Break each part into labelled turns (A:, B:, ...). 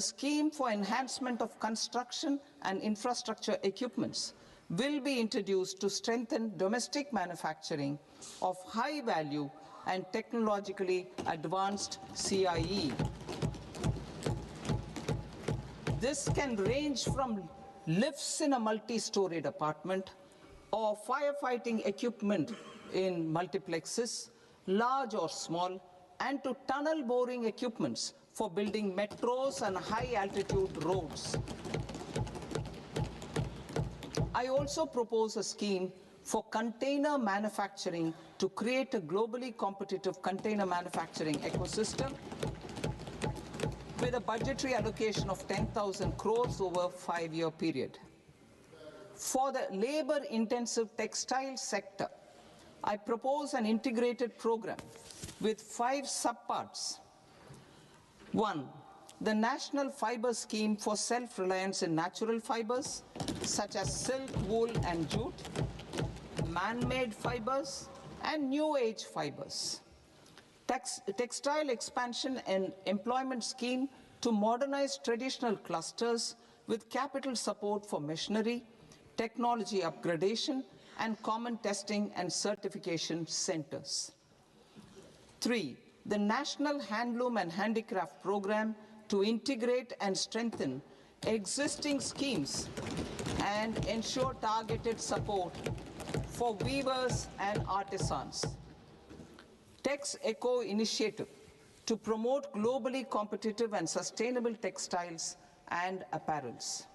A: scheme for enhancement of construction and infrastructure equipments will be introduced to strengthen domestic manufacturing of high value and technologically advanced CIE. This can range from lifts in a multi-storied apartment or firefighting equipment in multiplexes, large or small, and to tunnel boring equipments for building metros and high-altitude roads. I also propose a scheme for container manufacturing to create a globally competitive container manufacturing ecosystem with a budgetary allocation of 10,000 crores over a 5-year period. For the labor-intensive textile sector, I propose an integrated program with 5 subparts. 1. The National Fiber Scheme for Self-Reliance in Natural Fibers, such as silk, wool, and jute, man-made fibers, and new age fibers. Textile expansion and employment scheme to modernize traditional clusters with capital support for machinery, technology upgradation, and common testing and certification centers. 3. The National Handloom and Handicraft Program to integrate and strengthen existing schemes and ensure targeted support for weavers and artisans. Tex Eco Initiative to promote globally competitive and sustainable textiles and apparels.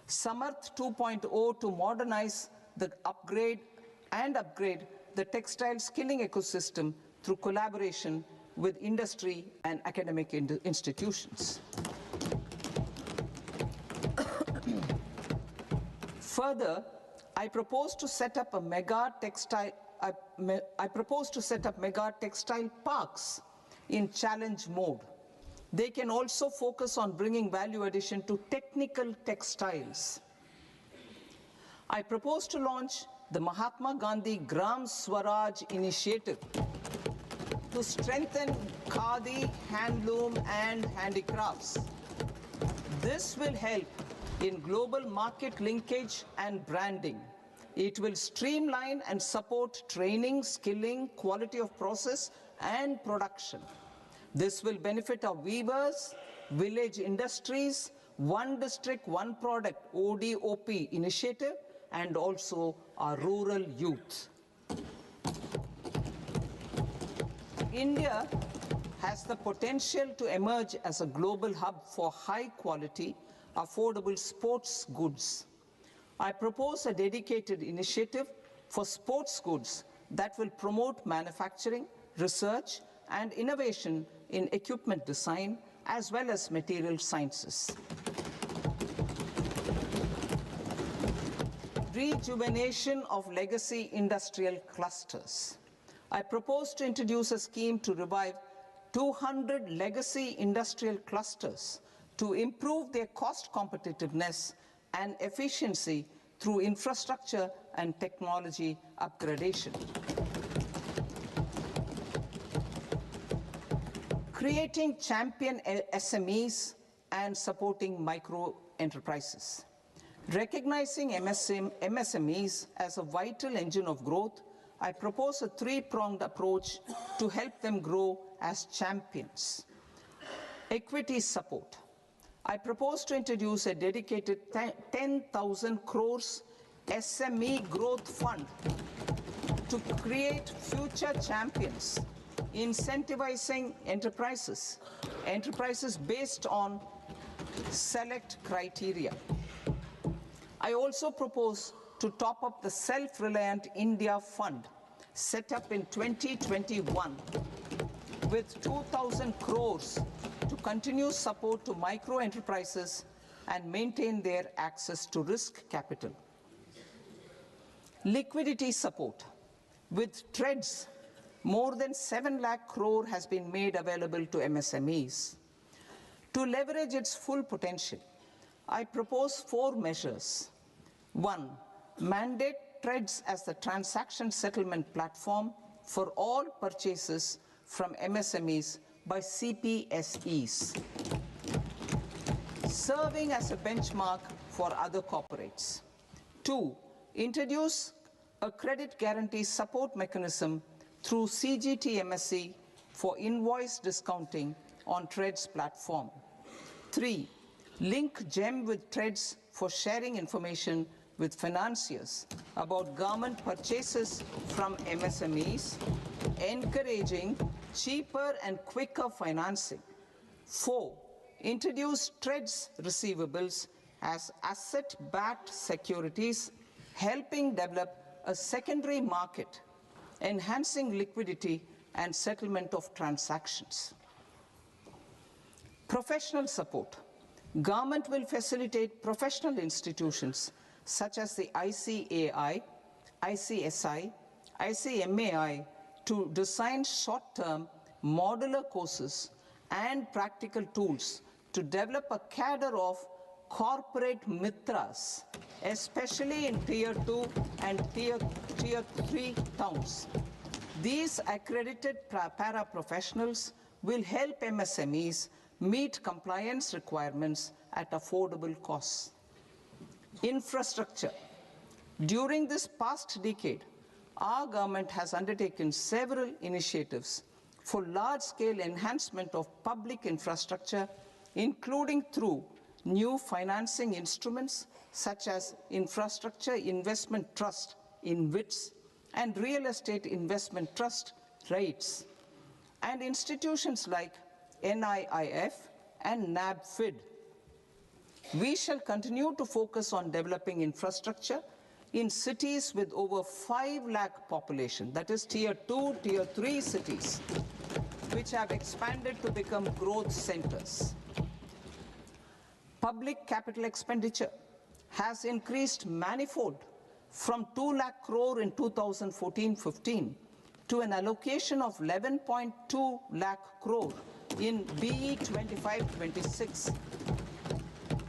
A: Samarth 2.0 to modernize the upgrade the textile skilling ecosystem through collaboration with industry and academic institutions. Further, I propose to set up mega textile parks in challenge mode. They can also focus on bringing value addition to technical textiles. I propose to launch the Mahatma Gandhi Gram Swaraj initiative to strengthen khadi, handloom, and handicrafts. This will help in global market linkage and branding. It will streamline and support training, skilling, quality of process, and production. This will benefit our weavers, village industries, one district, one product, ODOP initiative, and also our rural youth. India has the potential to emerge as a global hub for high quality, affordable sports goods. I propose a dedicated initiative for sports goods that will promote manufacturing, research, and innovation in equipment design as well as material sciences. Rejuvenation of legacy industrial clusters. I propose to introduce a scheme to revive 200 legacy industrial clusters to improve their cost competitiveness and efficiency through infrastructure and technology upgradation. Creating champion SMEs and supporting micro enterprises. Recognizing MSMEs as a vital engine of growth, I propose a 3-pronged approach to help them grow as champions. Equity support. I propose to introduce a dedicated 10,000 crores SME growth fund to create future champions, incentivizing enterprises based on select criteria. I also propose to top up the Self-Reliant India Fund set up in 2021 with 2,000 crores to continue support to micro enterprises and maintain their access to risk capital. Liquidity support. With TREADS, more than 7 lakh crore has been made available to MSMEs. To leverage its full potential, I propose 4 measures. 1. Mandate TREADS as the transaction settlement platform for all purchases from MSMEs by CPSEs. serving as a benchmark for other corporates. 2. Introduce a credit guarantee support mechanism through CGT MSE for invoice discounting on TREDS platform. 3. Link GEM with TREDS for sharing information with financiers about government purchases from MSMEs, encouraging cheaper and quicker financing. 4. Introduce TREDS receivables as asset-backed securities, helping develop a secondary market, enhancing liquidity and settlement of transactions. Professional support. Government will facilitate professional institutions such as the ICAI, ICSI, ICMAI to design short-term modular courses and practical tools to develop a cadre of corporate mitras, especially in Tier 2 and Tier 3 towns. These accredited para-professionals will help MSMEs meet compliance requirements at affordable costs. Infrastructure. During this past decade, our government has undertaken several initiatives for large-scale enhancement of public infrastructure, including through new financing instruments such as Infrastructure Investment Trust (InvITs) and Real Estate Investment Trust (REITs), and institutions like NIIF and NABFID. We shall continue to focus on developing infrastructure in cities with over 5 lakh population, that is Tier 2, Tier 3 cities, which have expanded to become growth centers. Public capital expenditure has increased manifold from 2 lakh crore in 2014-15 to an allocation of 11.2 lakh crore in BE 25-26.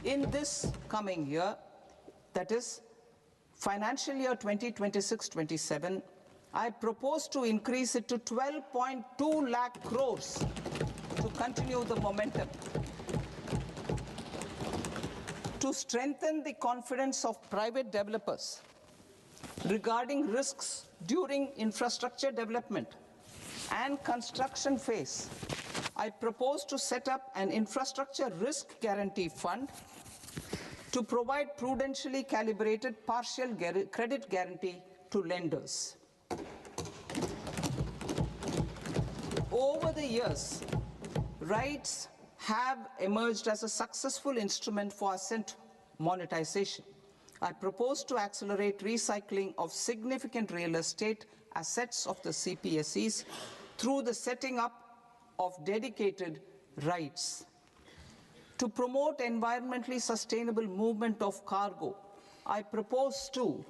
A: In this coming year, that is financial year 2026-27, I propose to increase it to 12.2 lakh crores to continue the momentum. To strengthen the confidence of private developers regarding risks during infrastructure development and construction phase, I propose to set up an infrastructure risk guarantee fund to provide prudentially calibrated partial credit guarantee to lenders. Over the years, REITs have emerged as a successful instrument for asset monetization. I propose to accelerate recycling of significant real estate assets of the CPSEs through the setting up of dedicated REITs. To promote environmentally sustainable movement of cargo, I propose to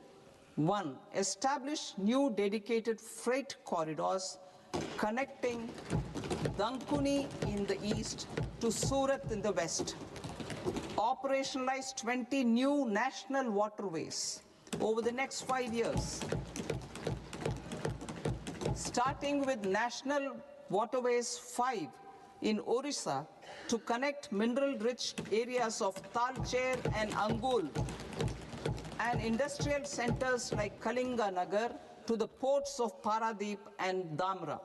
A: 1. Establish new dedicated freight corridors connecting Dankuni in the east to Surat in the west. Operationalize 20 new national waterways over the next 5 years, starting with National Waterways 5 in Orissa to connect mineral-rich areas of Talcher and Angul and industrial centers like Kalinga Nagar to the ports of Paradeep and Dhamra.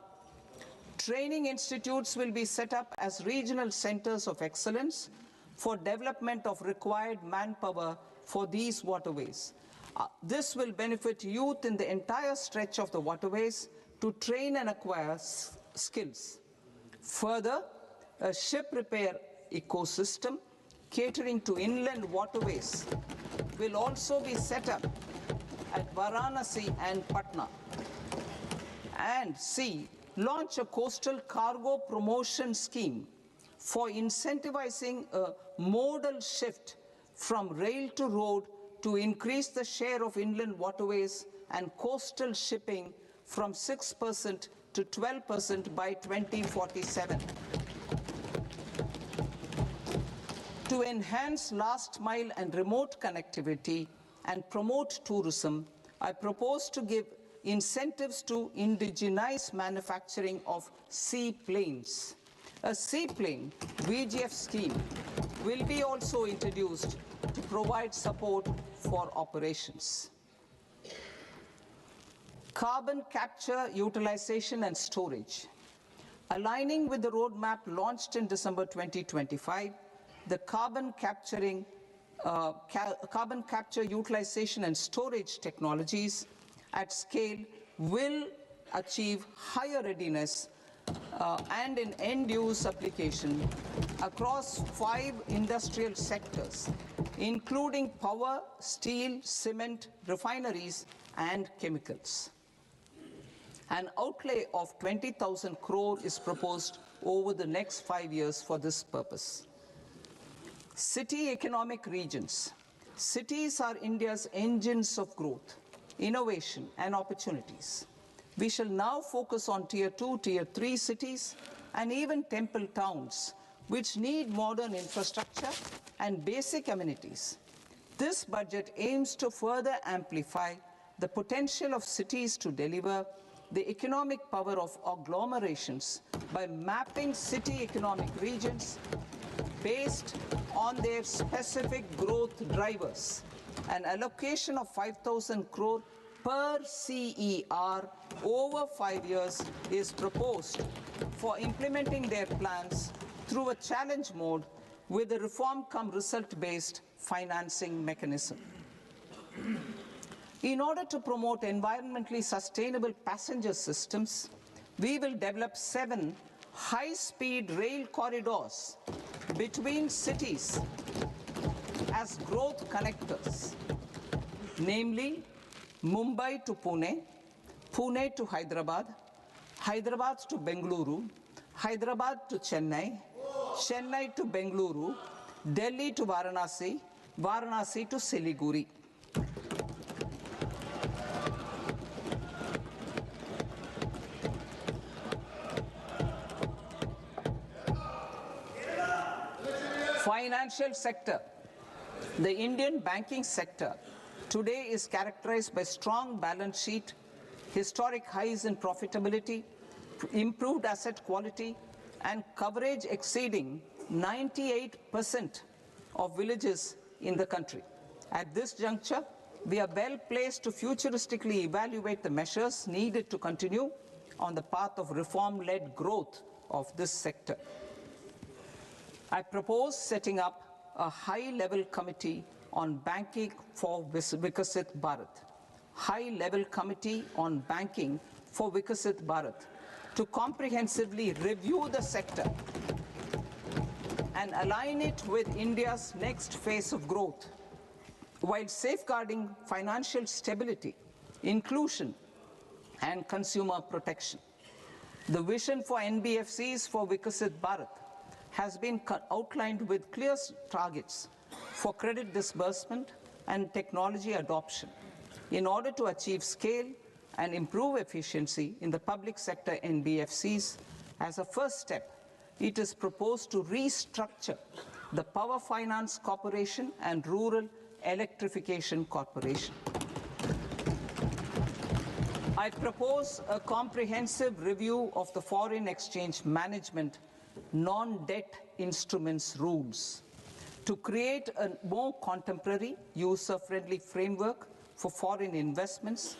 A: Training institutes will be set up as regional centers of excellence for development of required manpower for these waterways. This will benefit youth in the entire stretch of the waterways to train and acquire skills. Further, a ship repair ecosystem catering to inland waterways will also be set up at Varanasi and Patna. And C, launch a coastal cargo promotion scheme for incentivizing a modal shift from rail to road to increase the share of inland waterways and coastal shipping from 6% to 12% by 2047. To enhance last mile and remote connectivity and promote tourism, I propose to give incentives to indigenize manufacturing of seaplanes. A seaplane VGF scheme will be also introduced to provide support for operations. Carbon capture, utilization and storage. Aligning with the roadmap launched in December 2025, the carbon capture, utilization and storage technologies at scale will achieve higher readiness and in end-use application across 5 industrial sectors, including power, steel, cement, refineries, and chemicals. An outlay of 20,000 crore is proposed over the next 5 years for this purpose. City economic regions. Cities are India's engines of growth, innovation, and opportunities. We shall now focus on Tier 2, Tier 3 cities, and even temple towns, which need modern infrastructure and basic amenities. This budget aims to further amplify the potential of cities to deliver the economic power of agglomerations by mapping city economic regions based on their specific growth drivers. An allocation of 5,000 crore per CER over 5 years is proposed for implementing their plans through a challenge mode with a reform-cum-result-based financing mechanism. In order to promote environmentally sustainable passenger systems, we will develop 7 high-speed rail corridors between cities as growth connectors, namely Mumbai to Pune, Pune to Hyderabad, Hyderabad to Bengaluru, Hyderabad to Chennai, Chennai to Bengaluru, Delhi to Varanasi, Varanasi to Siliguri. Financial sector. The Indian banking sector today is characterized by strong balance sheet, historic highs in profitability, improved asset quality, and coverage exceeding 98% of villages in the country. At this juncture, we are well placed to futuristically evaluate the measures needed to continue on the path of reform-led growth of this sector. I propose setting up a high-level committee on banking for Vikasit Bharat. High-level committee on banking for Vikasit Bharat to comprehensively review the sector and align it with India's next phase of growth, while safeguarding financial stability, inclusion, and consumer protection. The vision for NBFCs for Vikasit Bharat has been outlined with clear targets for credit disbursement and technology adoption in order to achieve scale and improve efficiency in the public sector NBFCs. As a first step, it is proposed to restructure the Power Finance Corporation and Rural Electrification Corporation. I propose a comprehensive review of the foreign exchange management non-debt instruments rules to create a more contemporary, user-friendly framework for foreign investments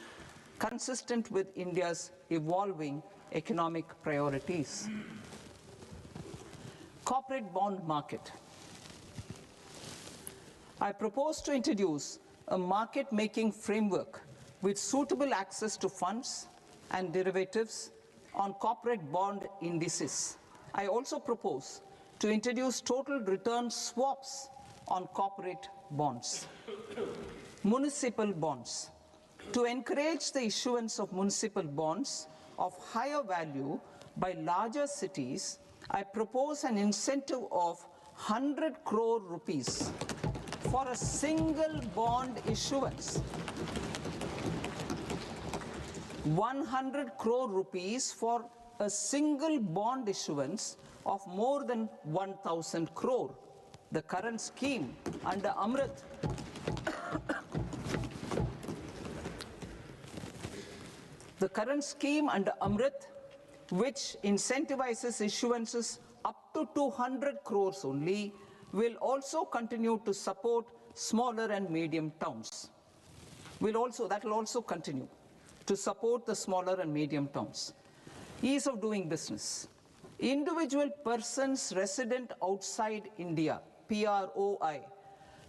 A: consistent with India's evolving economic priorities. Corporate bond market. I propose to introduce a market-making framework with suitable access to funds and derivatives on corporate bond indices. I also propose to introduce total return swaps on corporate bonds. Municipal bonds. To encourage the issuance of municipal bonds of higher value by larger cities, I propose an incentive of 100 crore rupees for a single bond issuance. 100 crore rupees for a single bond issuance of more than 1,000 crore. The current scheme under Amrit which incentivizes issuances up to 200 crores only, will also continue to support smaller and medium towns. That will also continue to support the smaller and medium towns. Ease of doing business. Individual persons resident outside India, PROI,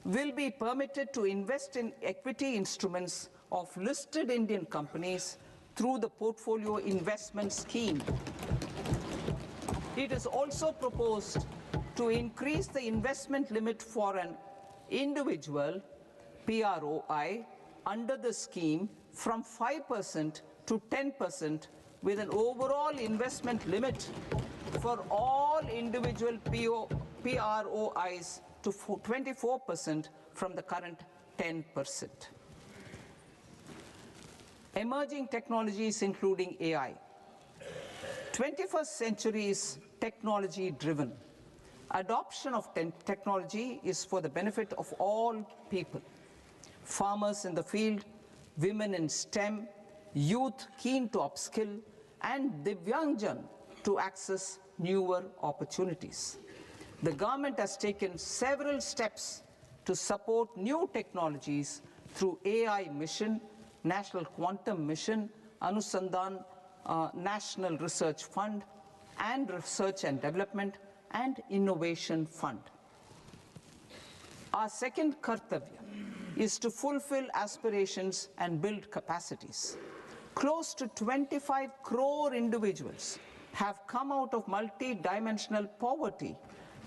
A: will be permitted to invest in equity instruments of listed Indian companies through the Portfolio Investment Scheme. It is also proposed to increase the investment limit for an individual PROI under the scheme from 5% to 10%, with an overall investment limit for all individual PROIs to 24% from the current 10%. Emerging technologies including AI. 21st century is technology-driven. Adoption of technology is for the benefit of all people. Farmers in the field, women in STEM, youth keen to upskill, and Divyangjan to access newer opportunities. The government has taken several steps to support new technologies through AI Mission, National Quantum Mission, Anusandhan National Research Fund, and Research and Development and Innovation Fund. Our second kartavya is to fulfill aspirations and build capacities. Close to 25 crore individuals have come out of multi-dimensional poverty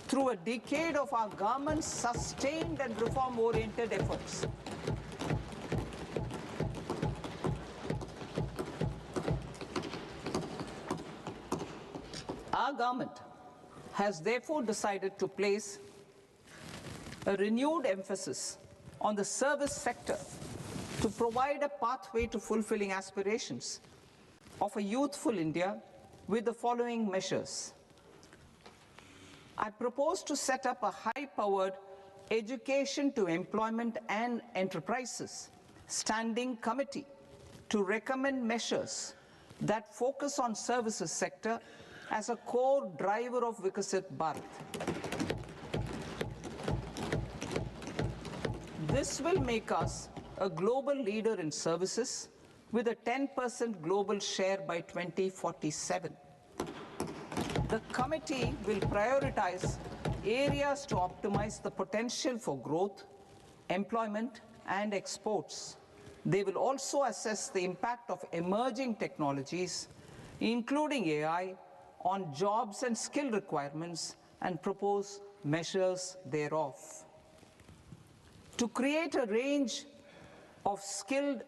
A: through a decade of our government's sustained and reform-oriented efforts. Our government has therefore decided to place a renewed emphasis on the service sector to provide a pathway to fulfilling aspirations of a youthful India with the following measures. I propose to set up a high-powered education to employment and enterprises standing committee to recommend measures that focus on services sector as a core driver of Vikasit Bharat. This will make us a global leader in services with a 10% global share by 2047. The committee will prioritize areas to optimize the potential for growth, employment, and exports. They will also assess the impact of emerging technologies, including AI, on jobs and skill requirements and propose measures thereof. To create a range of skilled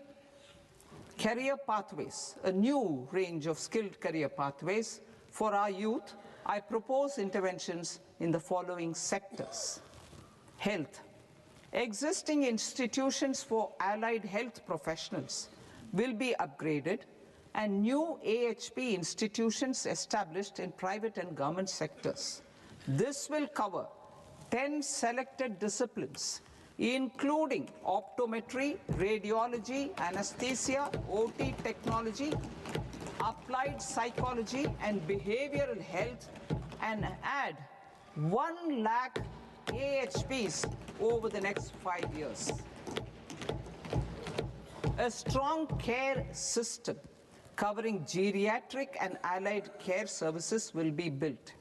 A: career pathways, a new range of skilled career pathways for our youth, I propose interventions in the following sectors. Health. Existing institutions for allied health professionals will be upgraded and new AHP institutions established in private and government sectors. This will cover 10 selected disciplines, including optometry, radiology, anesthesia, OT technology, applied psychology, and behavioral health, and add 1 lakh AHPs over the next 5 years. A strong care system covering geriatric and allied care services will be built.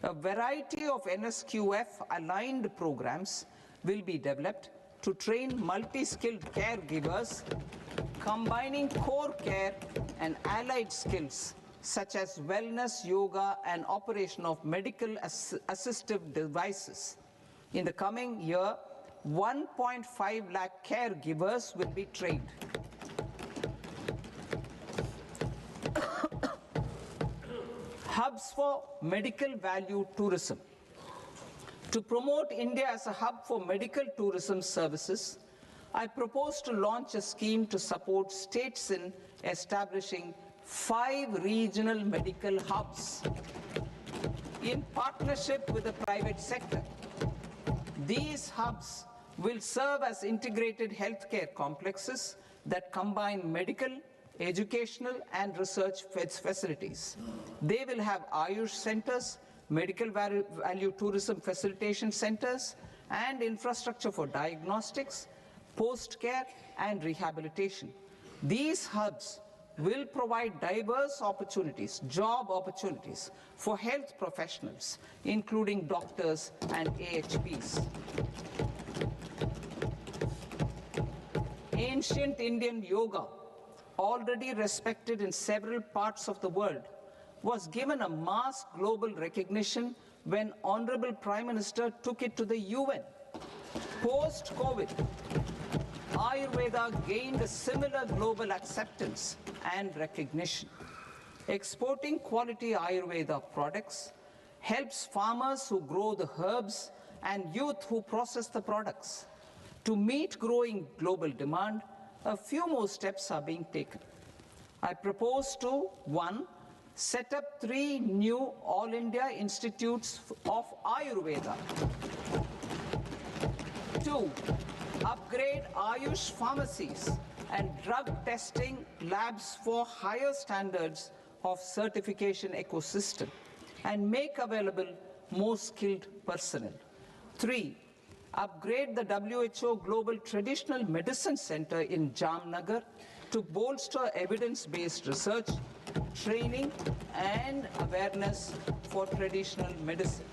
A: A variety of NSQF-aligned programs will be developed to train multi-skilled caregivers, combining core care and allied skills such as wellness, yoga, and operation of medical assistive devices. In the coming year, 1.5 lakh caregivers will be trained. Hubs for medical value tourism. To promote India as a hub for medical tourism services, I propose to launch a scheme to support states in establishing 5 regional medical hubs in partnership with the private sector. These hubs will serve as integrated healthcare complexes that combine medical, educational, and research facilities. They will have Ayush centers, medical value tourism facilitation centers, and infrastructure for diagnostics, post-care, and rehabilitation. These hubs will provide diverse opportunities, job opportunities for health professionals, including doctors and AHPs. Ancient Indian yoga, already respected in several parts of the world, was given a mass global recognition when Honorable Prime Minister took it to the UN. Post-COVID, Ayurveda gained a similar global acceptance and recognition. Exporting quality Ayurveda products helps farmers who grow the herbs and youth who process the products. To meet growing global demand, a few more steps are being taken. I propose to, 1, set up 3 new All India Institutes of Ayurveda. 2, upgrade Ayush pharmacies and drug testing labs for higher standards of certification ecosystem and make available more skilled personnel. 3, upgrade the WHO Global Traditional Medicine Center in Jamnagar to bolster evidence-based research, training, and awareness for traditional medicine.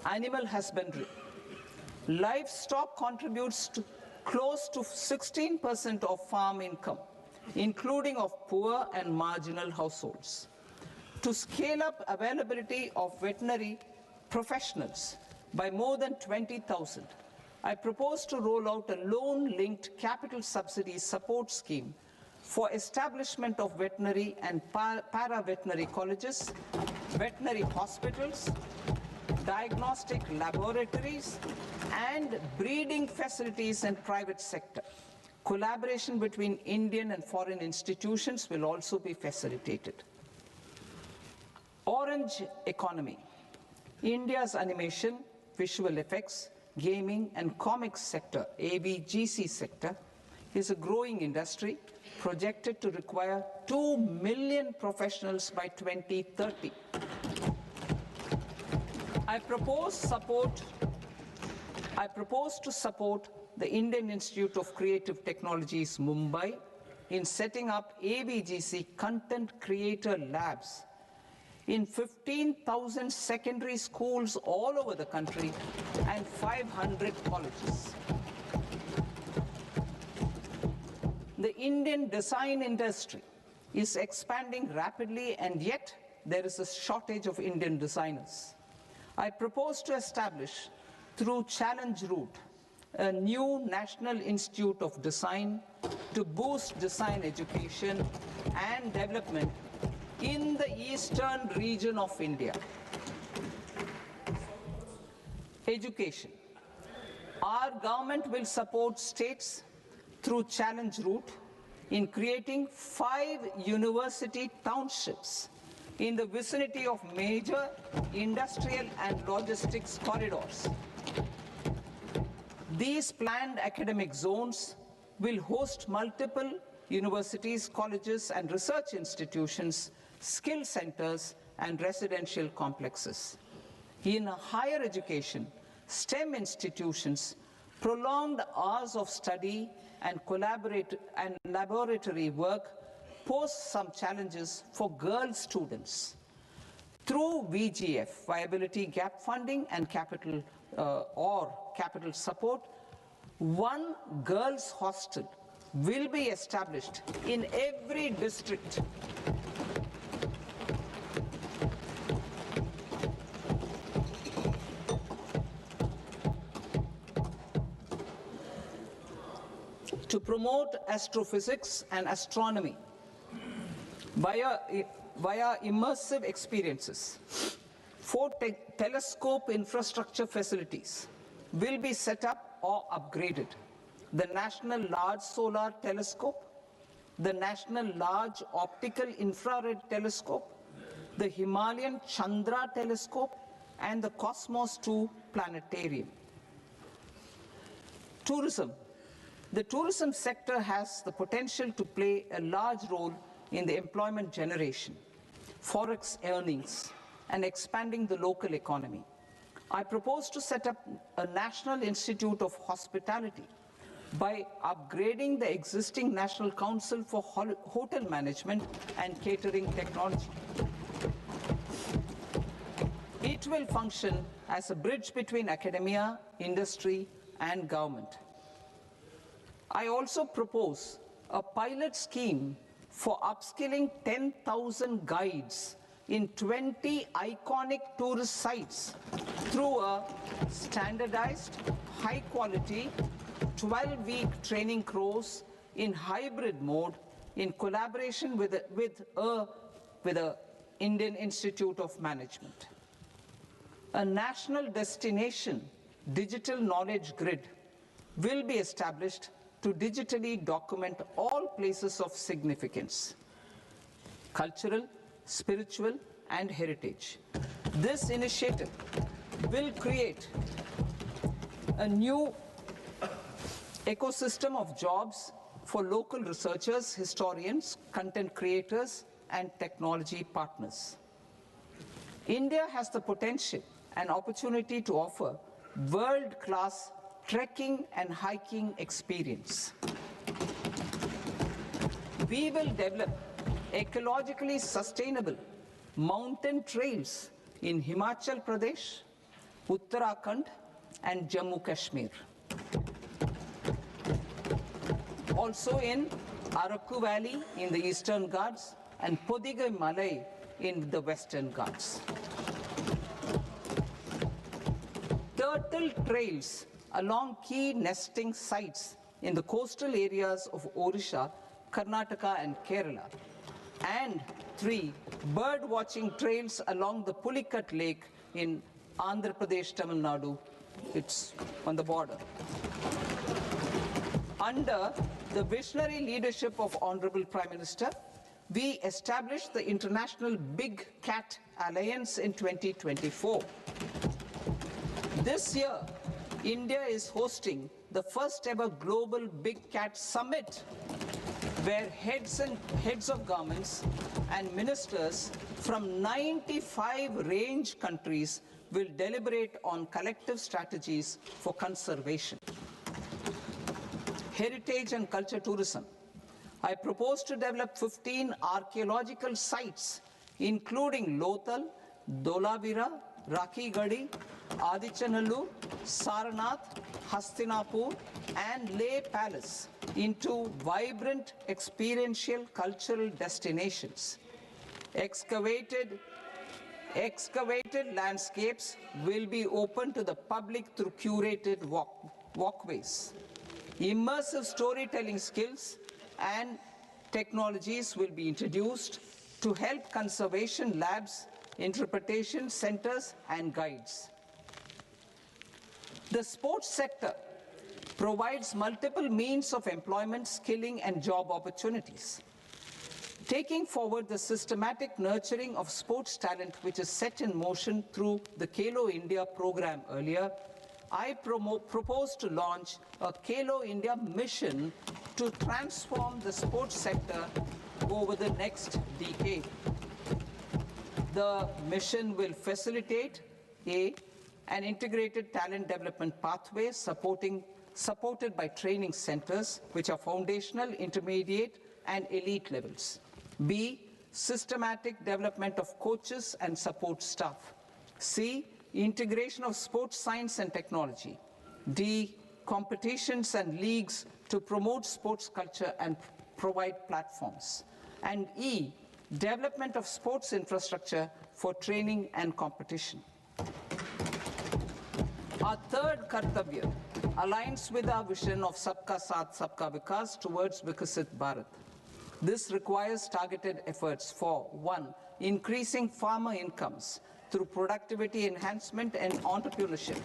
A: Animal husbandry. Livestock contributes to close to 16% of farm income, including of poor and marginal households. To scale up availability of veterinary professionals by more than 20,000, I propose to roll out a loan-linked capital subsidy support scheme for establishment of veterinary and para-veterinary colleges, veterinary hospitals, diagnostic laboratories, and breeding facilities in private sector. Collaboration between Indian and foreign institutions will also be facilitated. Orange economy. India's animation, visual effects, gaming and comics sector, AVGC sector, is a growing industry projected to require 2 million professionals by 2030. I propose to support the Indian Institute of Creative Technologies, Mumbai, in setting up AVGC content creator labs in 15,000 secondary schools all over the country and 500 colleges. The Indian design industry is expanding rapidly, and yet there is a shortage of Indian designers. I propose to establish, through Challenge Route, a new National Institute of Design to boost design education and development in the eastern region of India. Education. Our government will support states through Challenge Route in creating 5 university townships in the vicinity of major industrial and logistics corridors. These planned academic zones will host multiple universities, colleges, and research institutions, skill centers, and residential complexes. In higher education, STEM institutions, prolonged hours of study and laboratory work pose some challenges for girl students. Through VGF, Viability Gap Funding and capital support, 1 girls' hostel will be established in every district. To promote astrophysics and astronomy via immersive experiences. 4 telescope infrastructure facilities will be set up or upgraded. The National Large Solar Telescope, the National Large Optical Infrared Telescope, the Himalayan Chandra Telescope, and the Cosmos 2 Planetarium. Tourism. The tourism sector has the potential to play a large role in the employment generation, forex earnings, and expanding the local economy. I propose to set up a National Institute of Hospitality by upgrading the existing National Council for Hotel Management and Catering Technology. It will function as a bridge between academia, industry, and government. I also propose a pilot scheme for upskilling 10,000 guides in 20 iconic tourist sites through a standardized, high-quality, 12-week training course in hybrid mode in collaboration with the Indian Institute of Management. A national destination digital knowledge grid will be established to digitally document all places of significance, cultural, spiritual, and heritage. This initiative will create a new ecosystem of jobs for local researchers, historians, content creators, and technology partners. India has the potential and opportunity to offer world-class trekking and hiking experience. We will develop ecologically sustainable mountain trails in Himachal Pradesh, Uttarakhand, and Jammu Kashmir. Also in Araku Valley in the Eastern Ghats and Podigai Malai in the Western Ghats. Turtle trails along key nesting sites in the coastal areas of Odisha, Karnataka, and Kerala. And 3, bird watching trails along the Pulikat Lake in Andhra Pradesh, Tamil Nadu. It's on the border. Under the visionary leadership of Honorable Prime Minister, we established the International Big Cat Alliance in 2024. This year, India is hosting the first ever Global Big Cat Summit, where heads of governments and ministers from 95 range countries will deliberate on collective strategies for conservation. Heritage and culture tourism. I propose to develop 15 archaeological sites, including Lothal, Dolavira, Rakhi Gadi, Adichanallur, Saranath, Hastinapur, and Leh Palace into vibrant experiential cultural destinations. Excavated landscapes will be open to the public through curated walkways. Immersive storytelling skills and technologies will be introduced to help conservation labs, interpretation centers, and guides. The sports sector provides multiple means of employment, skilling, and job opportunities. Taking forward the systematic nurturing of sports talent, which is set in motion through the Khelo India program earlier, I propose to launch a Khelo India mission to transform the sports sector over the next decade. The mission will facilitate an integrated talent development pathway supported by training centers, which are foundational, intermediate, and elite levels. B, systematic development of coaches and support staff. C, integration of sports science and technology. D, competitions and leagues to promote sports culture and provide platforms. And E, development of sports infrastructure for training and competition. Our third Kartavya aligns with our vision of Sabka Saath, Sabka Vikas towards Vikasit Bharat. This requires targeted efforts for 1, increasing farmer incomes through productivity enhancement and entrepreneurship,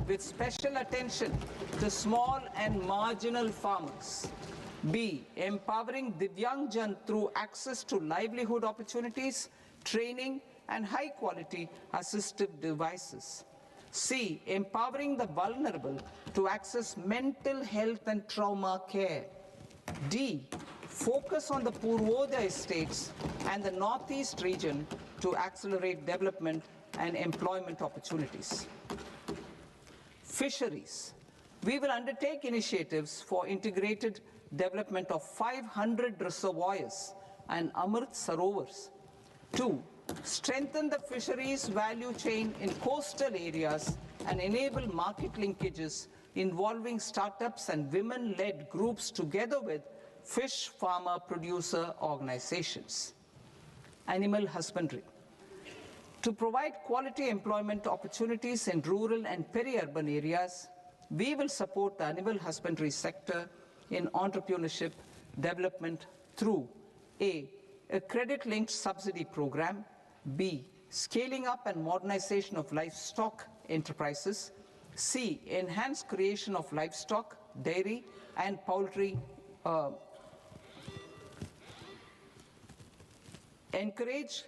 A: with special attention to small and marginal farmers. B, empowering Divyangjan through access to livelihood opportunities, training, and high-quality assistive devices. C, empowering the vulnerable to access mental health and trauma care. D, focus on the Purvodaya estates and the Northeast region to accelerate development and employment opportunities. Fisheries. We will undertake initiatives for integrated development of 500 reservoirs and Amrit Sarovars. 2. Strengthen the fisheries value chain in coastal areas and enable market linkages involving startups and women-led groups together with fish farmer producer organizations. Animal husbandry. To provide quality employment opportunities in rural and peri-urban areas, we will support the animal husbandry sector in entrepreneurship development through A credit-linked subsidy program, B, scaling up and modernization of livestock enterprises, C, enhanced creation of livestock, dairy and poultry, enhanced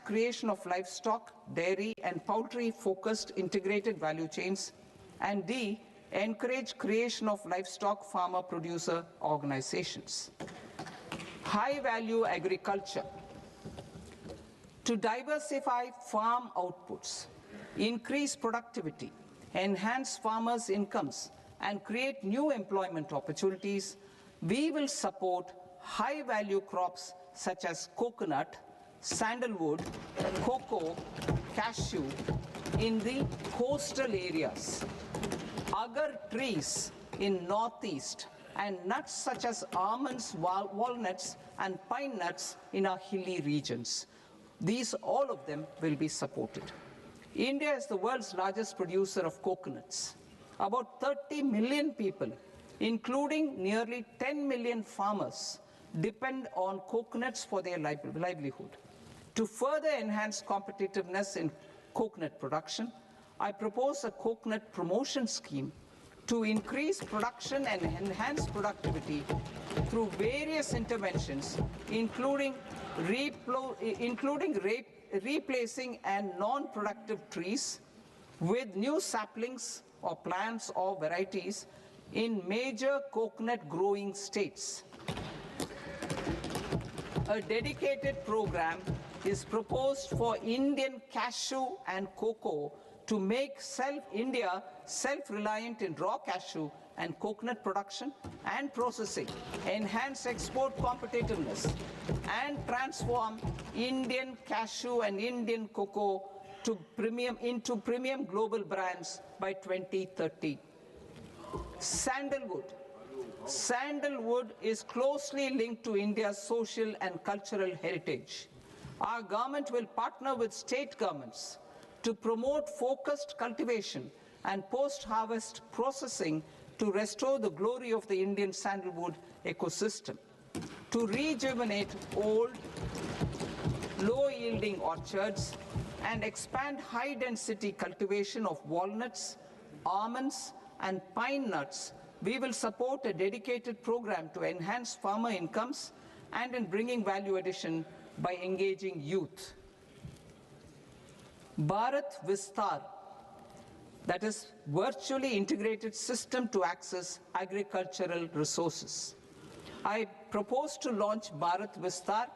A: creation of livestock, dairy and poultry-focused integrated value chains, and D, encourage creation of livestock farmer-producer organizations. High-value agriculture. To diversify farm outputs, increase productivity, enhance farmers' incomes, and create new employment opportunities, we will support high-value crops such as coconut, sandalwood, cocoa, cashew in the coastal areas, agar trees in northeast, and nuts such as almonds, walnuts, and pine nuts in our hilly regions. These, all of them, will be supported. India is the world's largest producer of coconuts. About 30 million people, including nearly 10 million farmers, depend on coconuts for their livelihood. To further enhance competitiveness in coconut production, I propose a coconut promotion scheme to increase production and enhance productivity through various interventions, including replacing and non-productive trees with new saplings or plants or varieties in major coconut growing states. A dedicated program is proposed for Indian cashew and cocoa to make India self-reliant in raw cashew and coconut production and processing, enhance export competitiveness, and transform Indian cashew and Indian cocoa into premium global brands by 2030. Sandalwood. Sandalwood is closely linked to India's social and cultural heritage. Our government will partner with state governments to promote focused cultivation and post-harvest processing to restore the glory of the Indian sandalwood ecosystem, to rejuvenate old, low-yielding orchards, and expand high-density cultivation of walnuts, almonds, and pine nuts. We will support a dedicated program to enhance farmer incomes and in bringing value addition by engaging youth. Bharat Vistar, that is virtually integrated system to access agricultural resources. I propose to launch Bharat Vistar,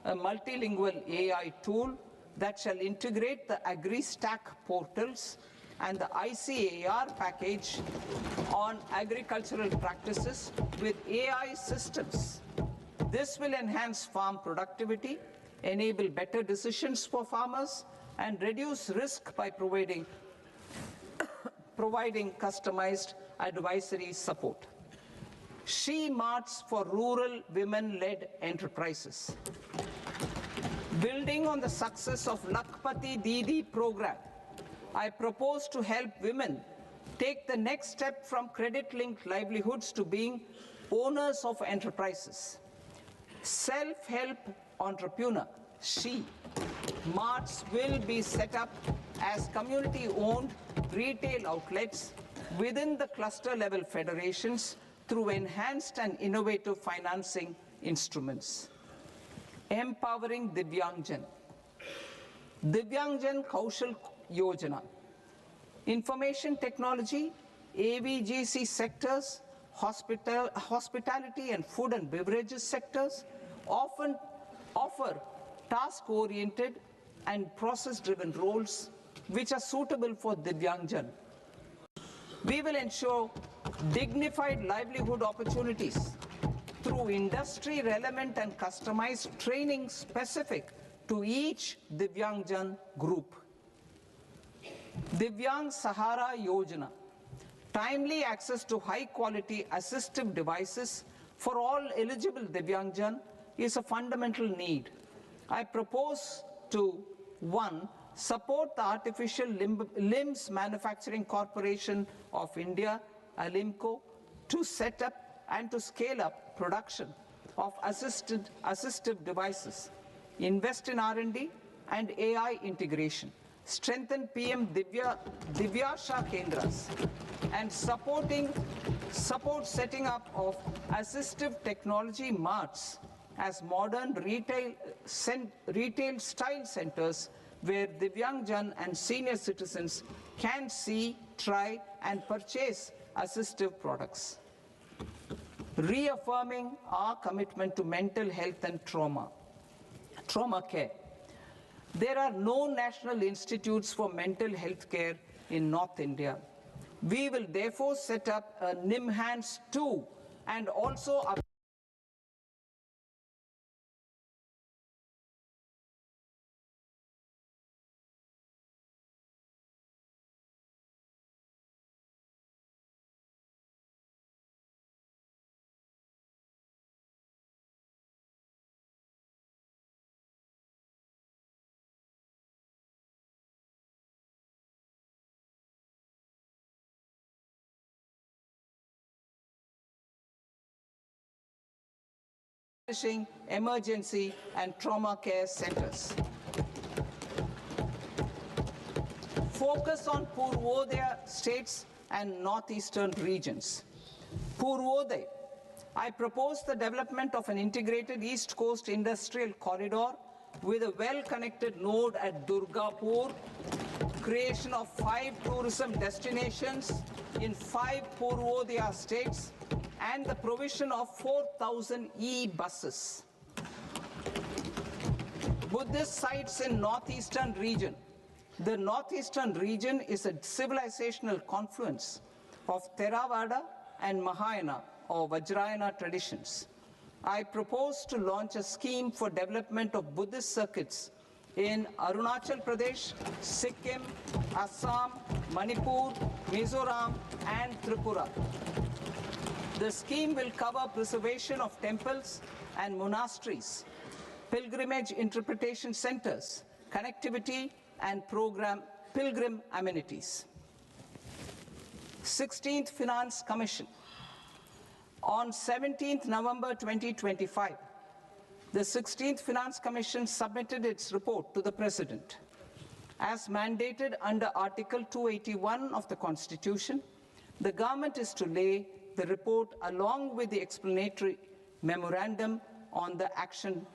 A: a multilingual AI tool that shall integrate the AgriStack portals and the ICAR package on agricultural practices with AI systems. This will enhance farm productivity, enable better decisions for farmers, and reduce risk by providing customized advisory support. She-Marts for rural women-led enterprises. Building on the success of Lakpati Didi program, I propose to help women take the next step from credit-linked livelihoods to being owners of enterprises. Self-help entrepreneur, She-Marts will be set up as community-owned retail outlets within the cluster-level federations through enhanced and innovative financing instruments. Empowering Divyangjan. Divyangjan Kaushal Yojana. Information technology, AVGC sectors hospitality and food and beverages sectors often offer task-oriented and process-driven roles which are suitable for Divyangjan. We will ensure dignified livelihood opportunities through industry-relevant and customized training specific to each Divyangjan group. Divyang Sahara Yojana, timely access to high-quality assistive devices for all eligible Divyangjan is a fundamental need. I propose to 1. Support the Artificial Limbs Manufacturing Corporation of India, ALIMCO, to set up and to scale up production of assistive devices, invest in R&D and AI integration, strengthen PM Divyasha Kendras, and support setting up of assistive technology marts as modern retail style centers where Divyangjan and senior citizens can see, try and purchase assistive products. Reaffirming our commitment to mental health and trauma care. There are no national institutes for mental health care in North India. We will therefore set up a NIMHANS 2 and also establishing emergency and trauma care centers. Focus on Purvodaya states and northeastern regions. Purvodaya, I propose the development of an integrated East Coast industrial corridor with a well-connected node at Durgapur, creation of 5 tourism destinations in 5 Purvodaya states, and the provision of 4,000 e-buses. Buddhist sites in northeastern region. The northeastern region is a civilizational confluence of Theravada and Mahayana or Vajrayana traditions. I propose to launch a scheme for development of Buddhist circuits in Arunachal Pradesh, Sikkim, Assam, Manipur, Mizoram, and Tripura. The scheme will cover preservation of temples and monasteries, pilgrimage interpretation centers, connectivity and pilgrim amenities. 16th Finance Commission. On 17th November 2025, the 16th Finance Commission submitted its report to the President. As mandated under Article 281 of the Constitution, the government is to lay the report along with the explanatory memorandum on the action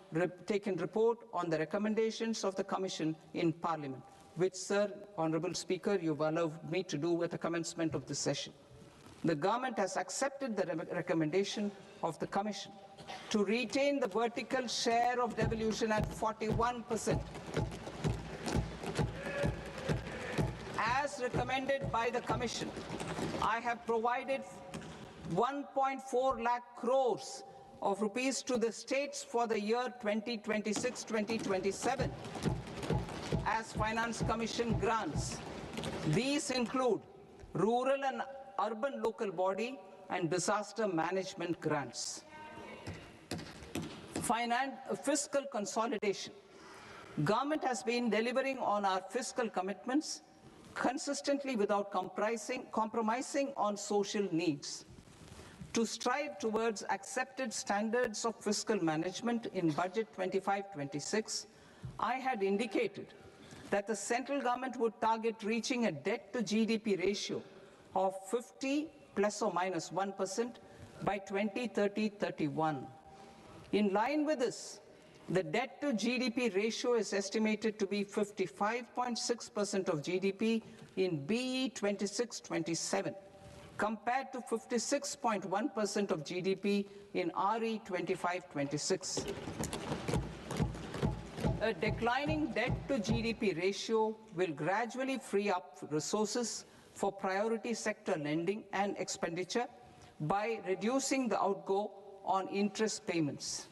A: taken report on the recommendations of the Commission in Parliament, which, Sir, Honourable Speaker, you've allowed me to do at the commencement of this session. The government has accepted the recommendation of the Commission to retain the vertical share of devolution at 41%. As recommended by the Commission, I have provided 1.4 lakh crores of rupees to the states for the year 2026-2027 as Finance Commission grants. These include rural and urban local body and disaster management grants. Fiscal consolidation. Government has been delivering on our fiscal commitments consistently without compromising on social needs. To strive towards accepted standards of fiscal management in Budget 25-26, I had indicated that the central government would target reaching a debt to GDP ratio of 50 plus or minus 1% by 2030-31. In line with this, the debt to GDP ratio is estimated to be 55.6% of GDP in BE 26-27. compared to 56.1% of GDP in RE 25-26. A declining debt to GDP ratio will gradually free up resources for priority sector lending and expenditure by reducing the outgo on interest payments.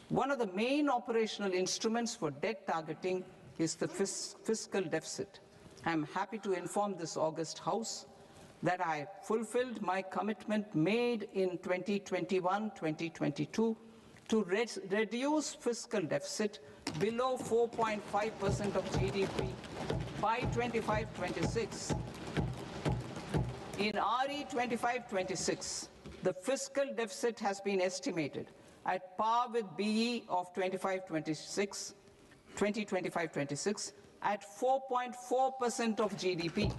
A: One of the main operational instruments for debt targeting is the fiscal deficit. I am happy to inform this august House that I fulfilled my commitment made in 2021-2022 to reduce fiscal deficit below 4.5% of GDP by 25-26. In RE 25-26, the fiscal deficit has been estimated at par with BE of 2025-26 at 4.4% of GDP.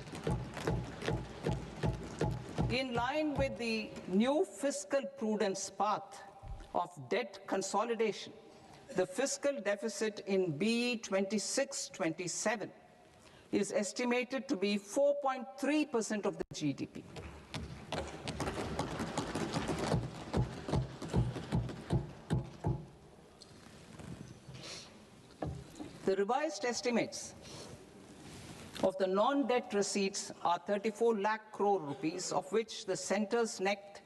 A: In line with the new fiscal prudence path of debt consolidation, the fiscal deficit in BE 26-27 is estimated to be 4.3% of the GDP. The revised estimates of the non-debt receipts are 34 lakh crore rupees, of which the centre's net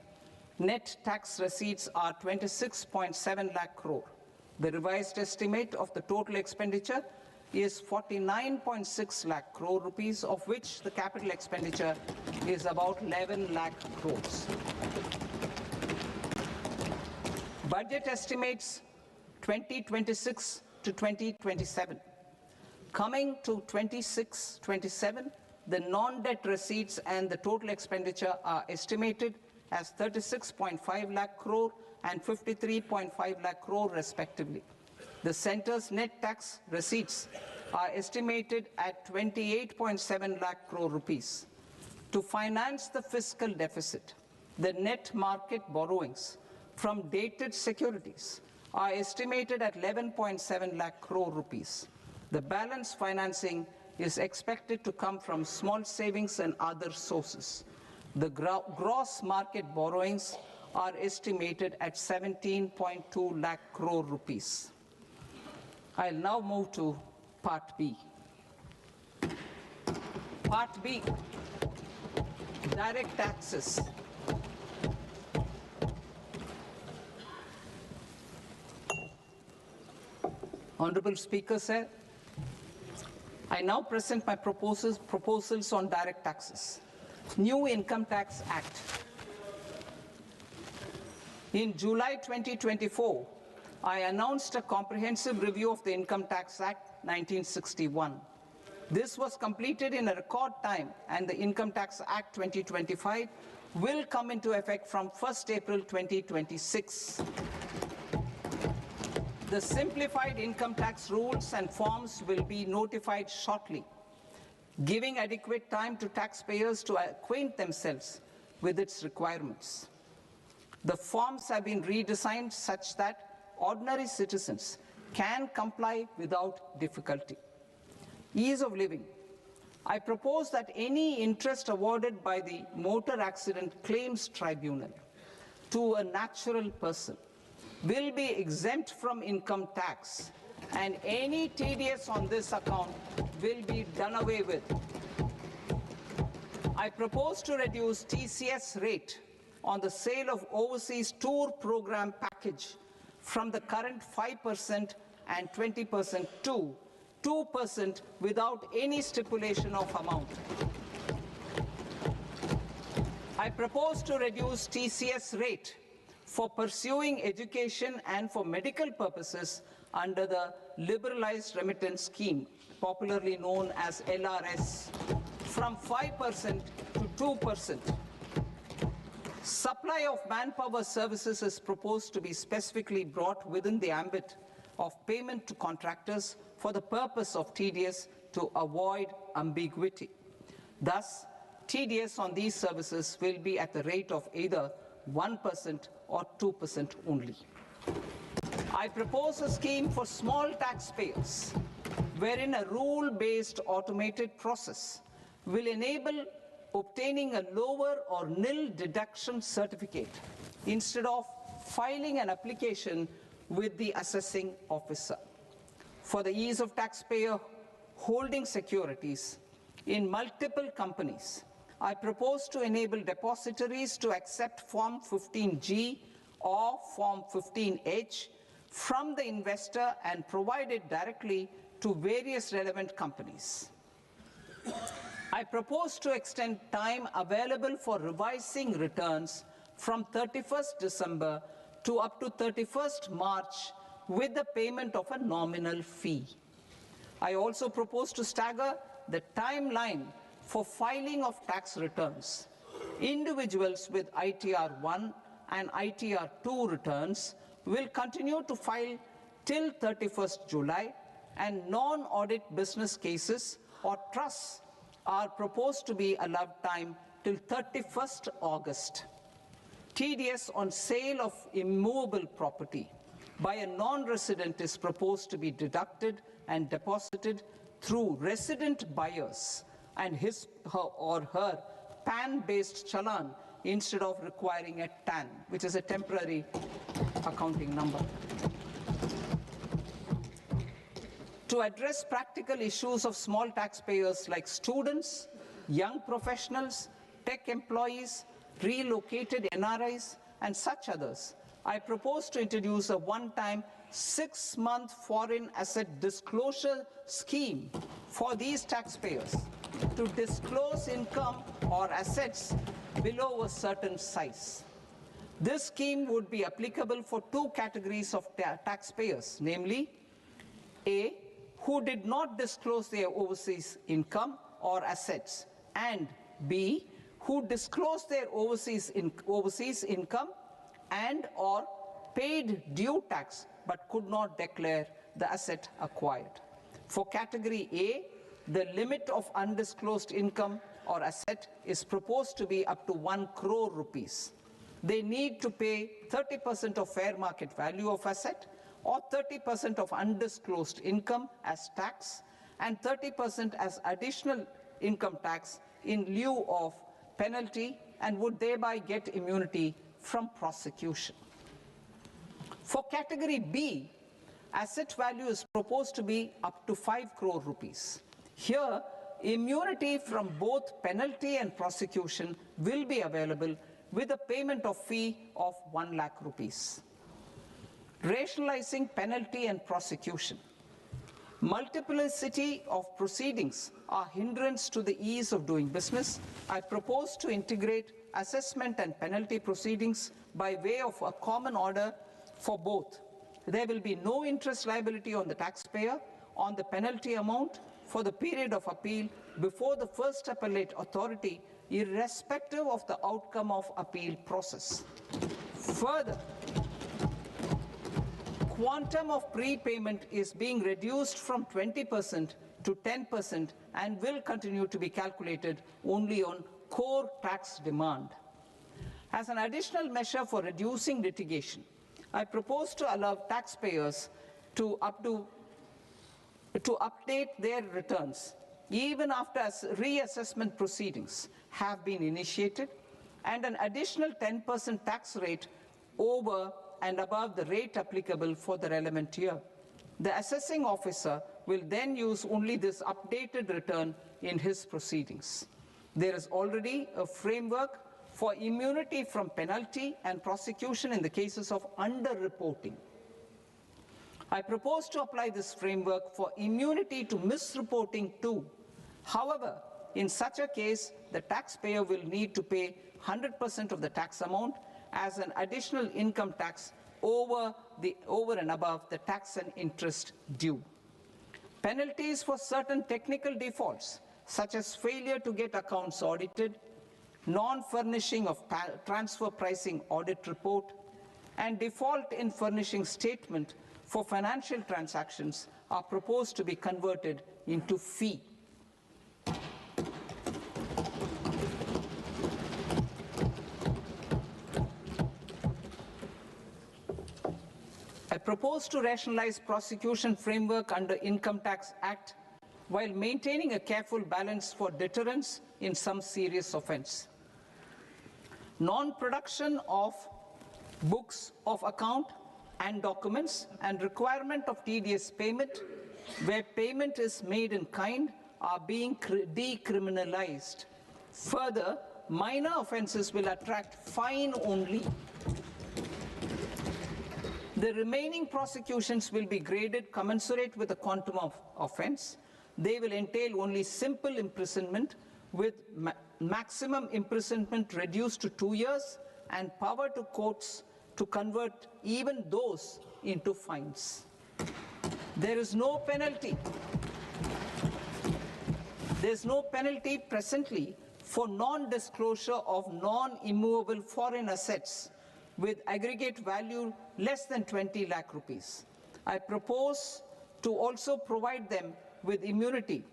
A: tax receipts are 26.7 lakh crore. The revised estimate of the total expenditure is 49.6 lakh crore rupees, of which the capital expenditure is about 11 lakh crores. Budget estimates 2026 to 2027. Coming to 26-27, the non-debt receipts and the total expenditure are estimated as 36.5 lakh crore and 53.5 lakh crore respectively. The centre's net tax receipts are estimated at 28.7 lakh crore rupees. To finance the fiscal deficit, the net market borrowings from dated securities are estimated at 11.7 lakh crore rupees. The balance financing is expected to come from small savings and other sources. The gross market borrowings are estimated at 17.2 lakh crore rupees. I'll now move to Part B. Part B, direct taxes. Honorable Speaker, sir, I now present my proposals on direct taxes. New Income Tax Act. In July 2024, I announced a comprehensive review of the Income Tax Act 1961. This was completed in a record time, and the Income Tax Act 2025 will come into effect from 1st April 2026. The simplified income tax rules and forms will be notified shortly, giving adequate time to taxpayers to acquaint themselves with its requirements. The forms have been redesigned such that ordinary citizens can comply without difficulty. Ease of living. I propose that any interest awarded by the Motor Accident Claims Tribunal to a natural person will be exempt from income tax, and any TDS on this account will be done away with. I propose to reduce TCS rate on the sale of overseas tour program package from the current 5% and 20% to 2% without any stipulation of amount. I propose to reduce TCS rate for pursuing education and for medical purposes under the Liberalized Remittance Scheme, popularly known as LRS, from 5% to 2%. Supply of manpower services is proposed to be specifically brought within the ambit of payment to contractors for the purpose of TDS to avoid ambiguity. Thus, TDS on these services will be at the rate of either 1% or 2% only. I propose a scheme for small taxpayers, wherein a rule-based automated process will enable obtaining a lower or nil deduction certificate instead of filing an application with the assessing officer. For the ease of taxpayer holding securities in multiple companies, I propose to enable depositories to accept Form 15G or Form 15H from the investor and provide it directly to various relevant companies. I propose to extend time available for revising returns from 31st December to up to 31st March with the payment of a nominal fee. I also propose to stagger the timeline for filing of tax returns. Individuals with ITR 1 and ITR 2 returns will continue to file till 31st July, and non-audit business cases or trusts are proposed to be allowed time till 31st August. TDS on sale of immovable property by a non-resident is proposed to be deducted and deposited through resident buyers and his or her PAN-based challan instead of requiring a TAN, which is a temporary accounting number. To address practical issues of small taxpayers like students, young professionals, tech employees, relocated NRIs, and such others, I propose to introduce a one-time 6-month foreign asset disclosure scheme for these taxpayers to disclose income or assets below a certain size. This scheme would be applicable for two categories of taxpayers, namely A, who did not disclose their overseas income or assets, and B, who disclosed their overseas income and or paid due tax but could not declare the asset acquired. For category A, the limit of undisclosed income or asset is proposed to be up to 1 crore rupees. They need to pay 30% of fair market value of asset or 30% of undisclosed income as tax and 30% as additional income tax in lieu of penalty, and would thereby get immunity from prosecution. For category B, asset value is proposed to be up to 5 crore rupees. Here, immunity from both penalty and prosecution will be available with a payment of fee of 1 lakh rupees. Rationalizing penalty and prosecution. Multiplicity of proceedings are hindrance to the ease of doing business. I propose to integrate assessment and penalty proceedings by way of a common order for both. There will be no interest liability on the taxpayer on the penalty amount for the period of appeal before the first appellate authority, irrespective of the outcome of appeal process. Further, quantum of prepayment is being reduced from 20% to 10% and will continue to be calculated only on core tax demand. As an additional measure for reducing litigation, I propose to allow taxpayers to update their returns even after reassessment proceedings have been initiated, and an additional 10% tax rate over and above the rate applicable for the relevant year. The assessing officer will then use only this updated return in his proceedings. There is already a framework for immunity from penalty and prosecution in the cases of underreporting. I propose to apply this framework for immunity to misreporting too. However, in such a case, the taxpayer will need to pay 100% of the tax amount as an additional income tax over and above the tax and interest due. Penalties for certain technical defaults, such as failure to get accounts audited, non-furnishing of transfer pricing audit report, and default in furnishing statement for financial transactions, are proposed to be converted into fee. I propose to rationalize prosecution framework under Income Tax Act while maintaining a careful balance for deterrence in some serious offence. Non-production of books of account and documents and requirement of TDS payment where payment is made in kind are being decriminalized. Further, minor offences will attract fine only. The remaining prosecutions will be graded commensurate with the quantum of offence. They will entail only simple imprisonment with maximum imprisonment reduced to 2 years and power to courts to convert even those into fines. There is no penalty. There is no penalty presently for non-disclosure of non-immovable foreign assets with aggregate value less than 20 lakh rupees. I propose to also provide them with immunity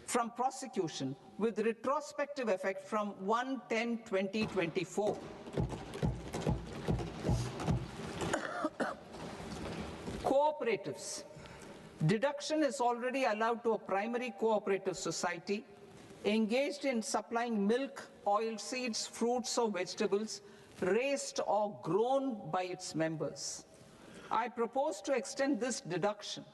A: from prosecution with retrospective effect from 1/10/2024. Cooperatives. Deduction is already allowed to a primary cooperative society engaged in supplying milk, oilseeds, fruits or vegetables raised or grown by its members. I propose to extend this deduction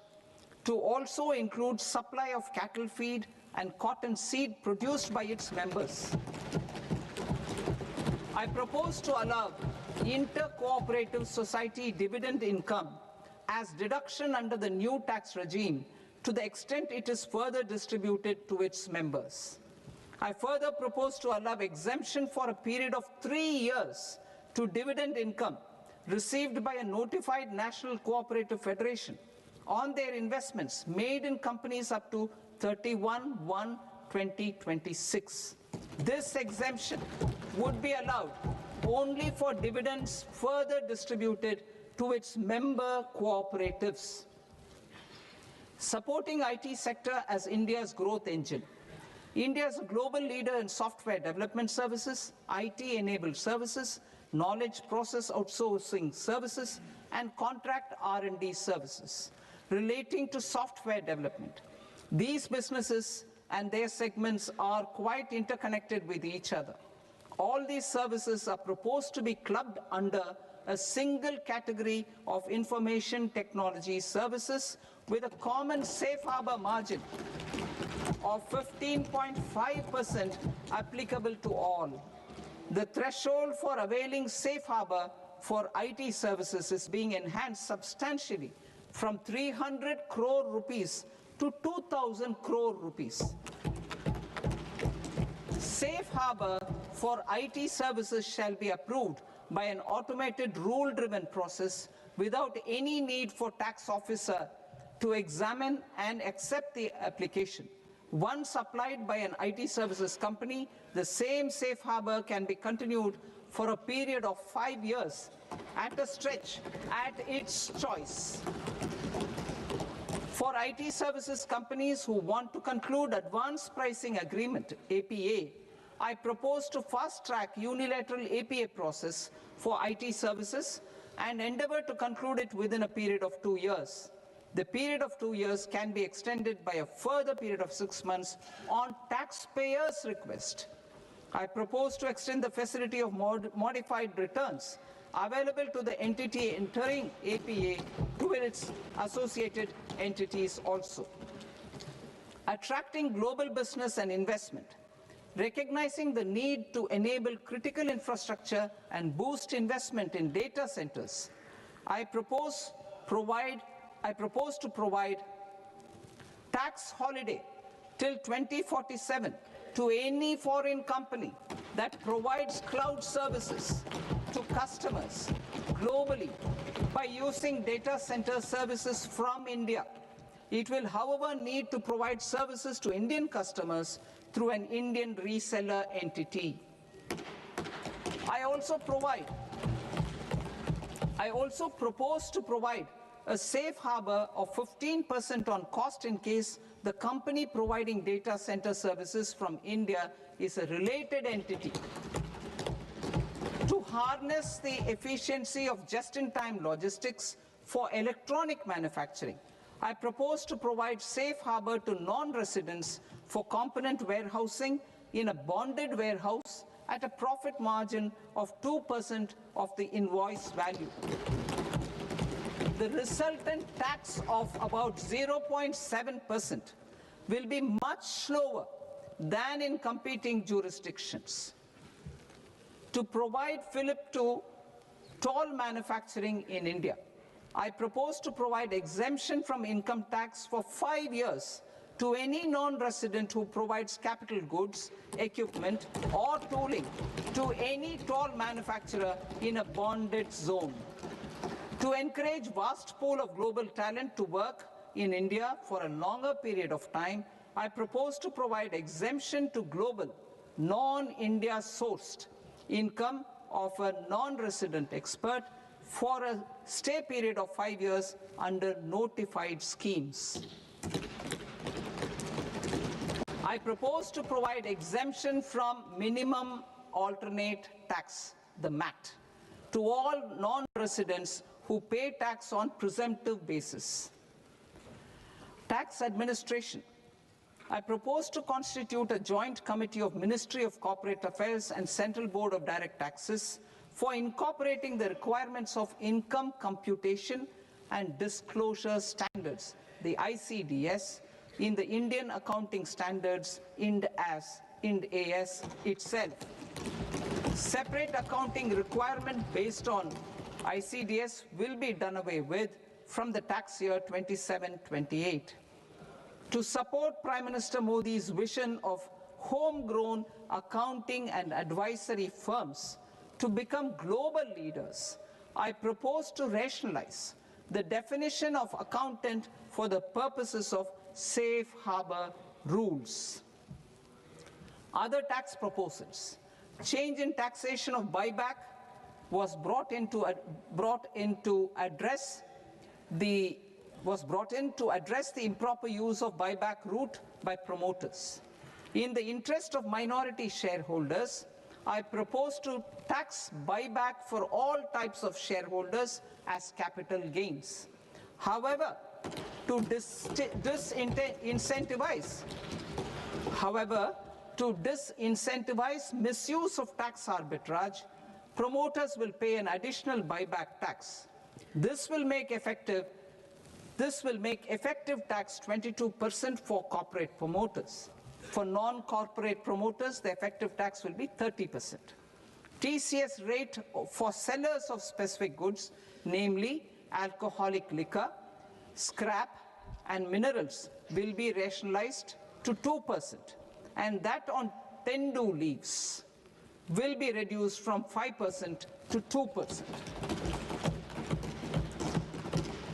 A: to also include supply of cattle feed and cotton seed produced by its members. I propose to allow inter-cooperative society dividend income as deduction under the new tax regime to the extent it is further distributed to its members. I further propose to allow exemption for a period of 3 years to dividend income received by a notified national cooperative federation on their investments made in companies up to 31/1/2026. This exemption would be allowed only for dividends further distributed to its member cooperatives. Supporting IT sector as India's growth engine. India is a global leader in software development services, IT-enabled services, knowledge process outsourcing services, and contract R&D services relating to software development. These businesses and their segments are quite interconnected with each other. All these services are proposed to be clubbed under a single category of information technology services with a common safe harbor margin of 15.5% applicable to all. The threshold for availing safe harbor for IT services is being enhanced substantially from 300 crore rupees to 2,000 crore rupees. Safe harbor for IT services shall be approved by an automated rule-driven process without any need for tax officer to examine and accept the application. Once applied by an IT services company, the same safe harbor can be continued for a period of 5 years at a stretch at its choice. For IT services companies who want to conclude advanced pricing agreement, APA, I propose to fast-track unilateral APA process for IT services and endeavor to conclude it within a period of 2 years. The period of 2 years can be extended by a further period of 6 months on taxpayers' request. I propose to extend the facility of modified returns available to the entity entering APA to its associated entities also. Attracting global business and investment. Recognizing the need to enable critical infrastructure and boost investment in data centers, I propose to provide tax holiday till 2047 to any foreign company that provides cloud services to customers globally by using data center services from India. It will, however, need to provide services to Indian customers through an Indian reseller entity. I also propose to provide a safe harbor of 15% on cost in case the company providing data center services from India is a related entity. To harness the efficiency of just-in-time logistics for electronic manufacturing, I propose to provide safe harbor to non-residents for component warehousing in a bonded warehouse at a profit margin of 2% of the invoice value. The resultant tax of about 0.7% will be much lower than in competing jurisdictions. To provide fillip to toll manufacturing in India, I propose to provide exemption from income tax for 5 years to any non-resident who provides capital goods, equipment, or tooling to any toll manufacturer in a bonded zone. To encourage vast pool of global talent to work in India for a longer period of time, I propose to provide exemption to global, non-India sourced income of a non-resident expert for a stay period of 5 years under notified schemes. I propose to provide exemption from minimum alternate tax, the MAT, to all non-residents who pay tax on presumptive basis. Tax administration. I propose to constitute a joint committee of Ministry of Corporate Affairs and Central Board of Direct Taxes for incorporating the requirements of income computation and disclosure standards, the ICDS, in the Indian Accounting Standards, IND AS itself. Separate accounting requirement based on ICDS will be done away with from the tax year 27-28. To support Prime Minister Modi's vision of homegrown accounting and advisory firms to become global leaders, I propose to rationalize the definition of accountant for the purposes of safe harbor rules. Other tax proposals. Change in taxation of buyback was brought in to address the improper use of buyback route by promoters. In the interest of minority shareholders, I propose to tax buyback for all types of shareholders as capital gains. However, to disincentivize misuse of tax arbitrage, promoters will pay an additional buyback tax. This will make effective tax 22% for corporate promoters. For non-corporate promoters, the effective tax will be 30%. TCS rate for sellers of specific goods, namely alcoholic liquor, scrap, and minerals, will be rationalized to 2%, and that on tendu leaves will be reduced from 5% to 2%.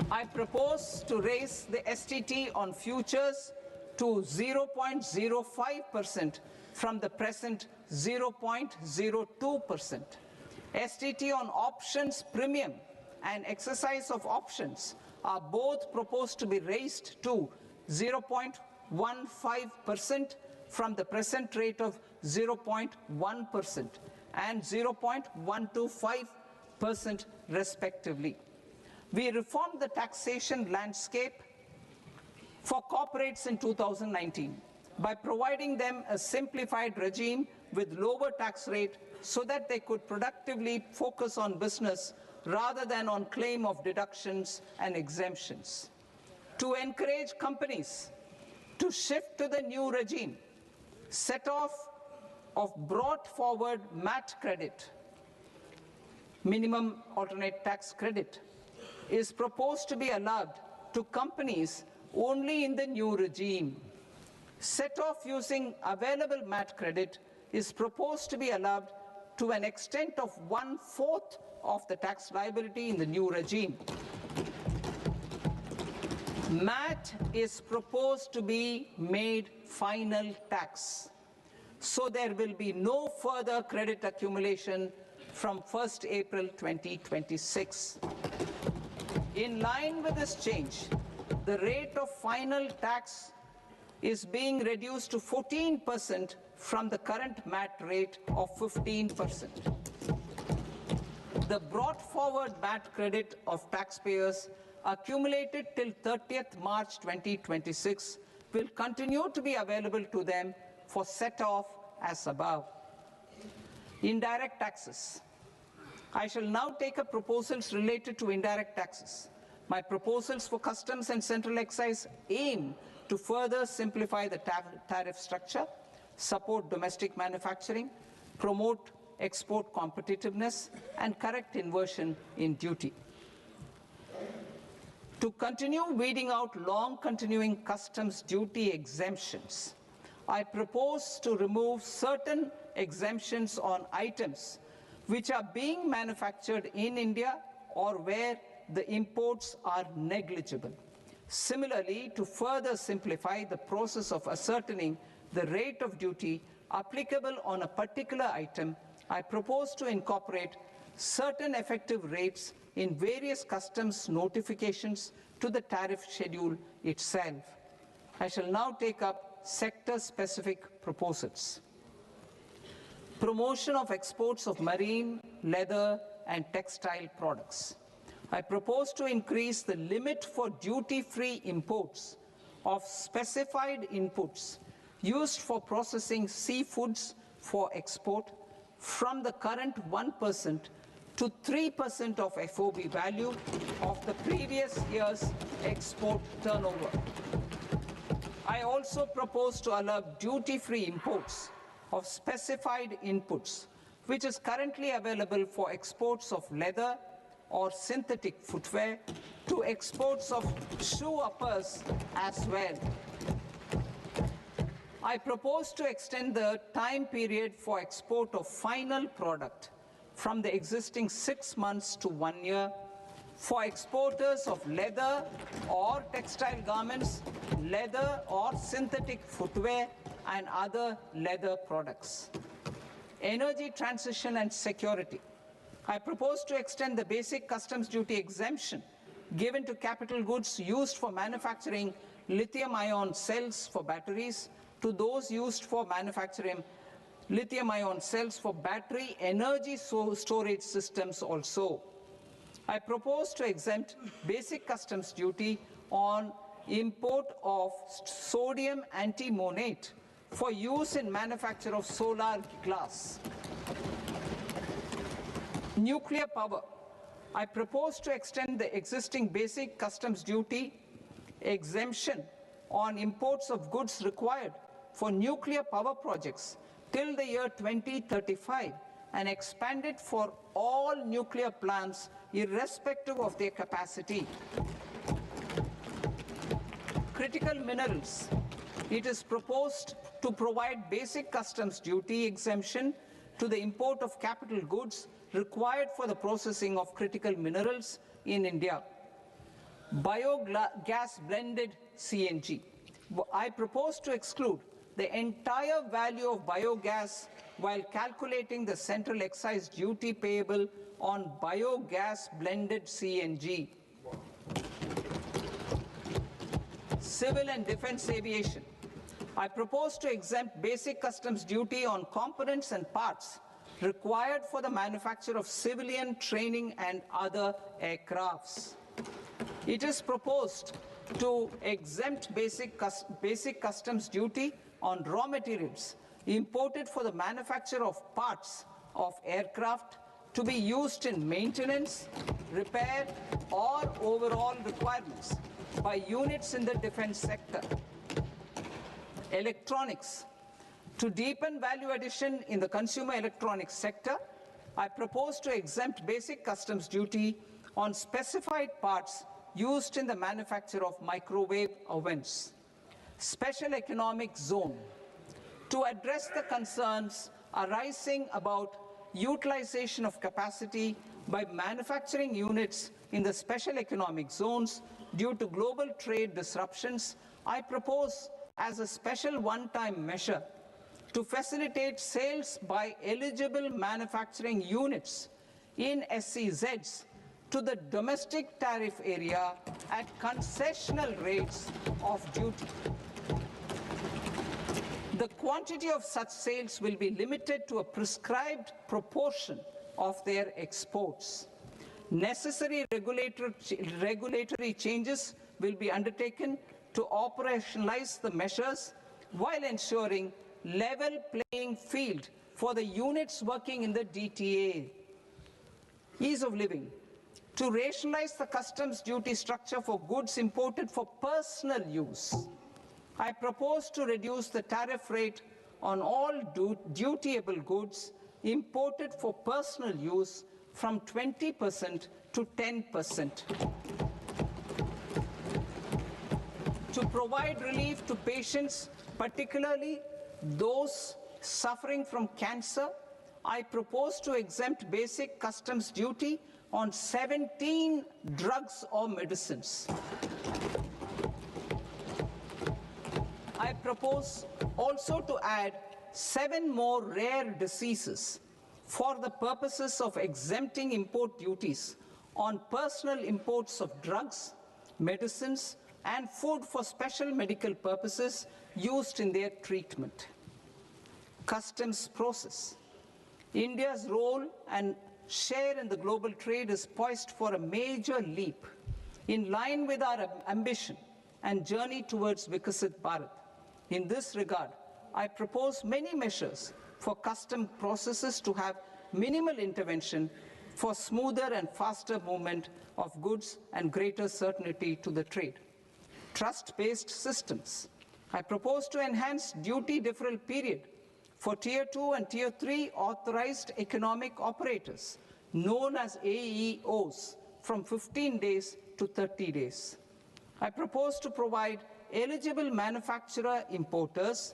A: I propose to raise the STT on futures to 0.05% from the present 0.02%. STT on options premium and exercise of options are both proposed to be raised to 0.15% from the present rate of 0.1% and 0.125% respectively. We reformed the taxation landscape for corporates in 2019 by providing them a simplified regime with lower tax rate so that they could productively focus on business rather than on claim of deductions and exemptions. To encourage companies to shift to the new regime, set off of brought forward MAT credit, minimum alternate tax credit, is proposed to be allowed to companies only in the new regime. Set off using available MAT credit is proposed to be allowed to an extent of 1/4 of the tax liability in the new regime. MAT is proposed to be made final tax, so there will be no further credit accumulation from 1st April 2026. In line with this change, the rate of final tax is being reduced to 14% from the current MAT rate of 15%. The brought forward MAT credit of taxpayers accumulated till 30th March 2026 will continue to be available to them for set-off as above. Indirect taxes. I shall now take up proposals related to indirect taxes. My proposals for customs and central excise aim to further simplify the tariff structure, support domestic manufacturing, promote export competitiveness, and correct inversion in duty. To continue weeding out long continuing customs duty exemptions, I propose to remove certain exemptions on items which are being manufactured in India or where the imports are negligible. Similarly, to further simplify the process of ascertaining the rate of duty applicable on a particular item, I propose to incorporate certain effective rates in various customs notifications to the tariff schedule itself. I shall now take up sector-specific proposals. Promotion of exports of marine, leather, and textile products. I propose to increase the limit for duty-free imports of specified inputs used for processing seafoods for export from the current 1% to 3% of FOB value of the previous year's export turnover. I also propose to allow duty-free imports of specified inputs, which is currently available for exports of leather or synthetic footwear, to exports of shoe uppers as well. I propose to extend the time period for export of final product from the existing 6 months to 1 year for exporters of leather or textile garments, leather or synthetic footwear, and other leather products. Energy transition and security. I propose to extend the basic customs duty exemption given to capital goods used for manufacturing lithium-ion cells for batteries to those used for manufacturing lithium-ion cells for battery energy storage systems also. I propose to exempt basic customs duty on import of sodium antimonate for use in manufacture of solar glass. Nuclear power. I propose to extend the existing basic customs duty exemption on imports of goods required for nuclear power projects till the year 2035 and expand it for all nuclear plants irrespective of their capacity. Critical minerals. It is proposed to provide basic customs duty exemption to the import of capital goods required for the processing of critical minerals in India. Biogas blended CNG. I propose to exclude the entire value of biogas while calculating the central excise duty payable on biogas blended CNG. Civil and defense aviation. I propose to exempt basic customs duty on components and parts required for the manufacture of civilian training and other aircrafts. It is proposed to exempt basic customs duty on raw materials imported for the manufacture of parts of aircraft to be used in maintenance, repair, or overall requirements by units in the defense sector. Electronics. To deepen value addition in the consumer electronics sector, I propose to exempt basic customs duty on specified parts used in the manufacture of microwave ovens. Special economic zone. To address the concerns arising about utilization of capacity by manufacturing units in the special economic zones due to global trade disruptions, I propose as a special one-time measure to facilitate sales by eligible manufacturing units in SEZs to the domestic tariff area at concessional rates of duty. The quantity of such sales will be limited to a prescribed proportion of their exports. Necessary regulatory changes will be undertaken to operationalize the measures while ensuring level playing field for the units working in the DTA. Ease of living. To rationalize the customs duty structure for goods imported for personal use, I propose to reduce the tariff rate on all dutiable goods imported for personal use from 20% to 10%. To provide relief to patients, particularly those suffering from cancer, I propose to exempt basic customs duty on 17 drugs or medicines. I propose also to add 7 more rare diseases for the purposes of exempting import duties on personal imports of drugs, medicines, and food for special medical purposes used in their treatment. Customs process. India's role and share in the global trade is poised for a major leap in line with our ambition and journey towards Viksit Bharat. In this regard, I propose many measures for custom processes to have minimal intervention for smoother and faster movement of goods and greater certainty to the trade. Trust-based systems. I propose to enhance duty deferral period for Tier 2 and Tier 3 authorized economic operators, known as AEOs, from 15 days to 30 days. I propose to provide eligible manufacturer importers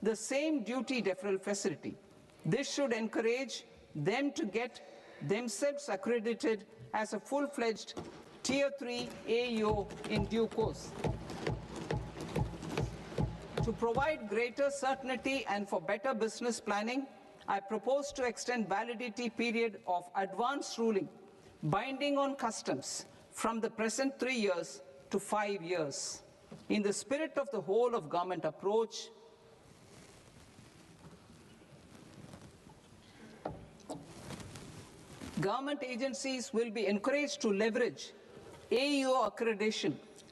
A: the same duty deferral facility. This should encourage them to get themselves accredited as a full-fledged Tier 3 AEO in due course. To provide greater certainty and for better business planning, I propose to extend validity period of advance ruling binding on customs from the present 3 years to 5 years. In the spirit of the whole of government approach, government agencies will be encouraged to leverage AEO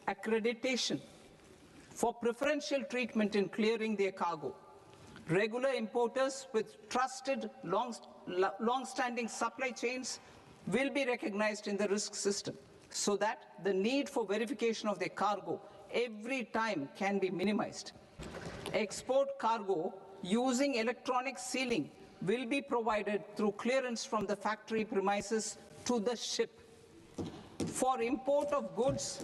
A: accreditation for preferential treatment in clearing their cargo. Regular importers with trusted, long-standing supply chains will be recognized in the risk system so that the need for verification of their cargo every time can be minimized. Export cargo using electronic sealing will be provided through clearance from the factory premises to the ship. For import of goods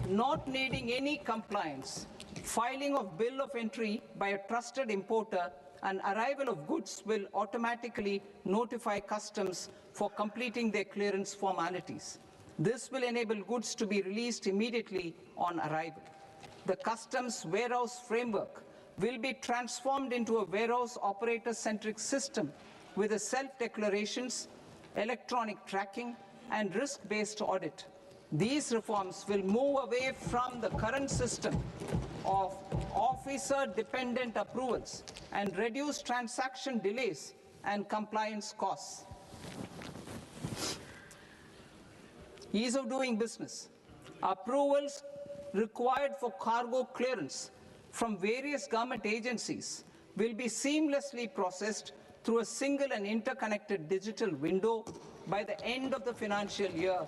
A: not needing any compliance, filing of bill of entry by a trusted importer and arrival of goods will automatically notify customs for completing their clearance formalities. This will enable goods to be released immediately on arrival. The customs warehouse framework will be transformed into a warehouse operator-centric system with a self-declarations, electronic tracking, and risk-based audit. These reforms will move away from the current system of officer-dependent approvals and reduce transaction delays and compliance costs. Ease of doing business. Approvals required for cargo clearance from various government agencies will be seamlessly processed through a single and interconnected digital window by the end of the financial year.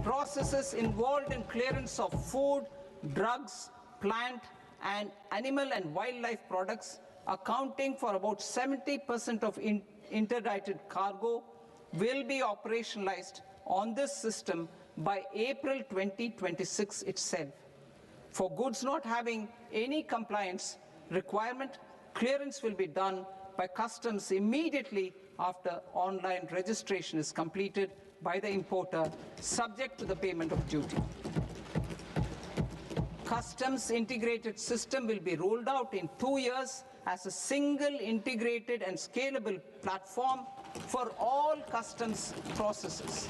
A: Processes involved in clearance of food, drugs, plant, and animal and wildlife products, accounting for about 70% of interdicted cargo, will be operationalized on this system by April 2026 itself. For goods not having any compliance requirement, clearance will be done by customs immediately after online registration is completed by the importer, subject to the payment of duty. Customs integrated system will be rolled out in 2 years as a single integrated and scalable platform for all customs processes.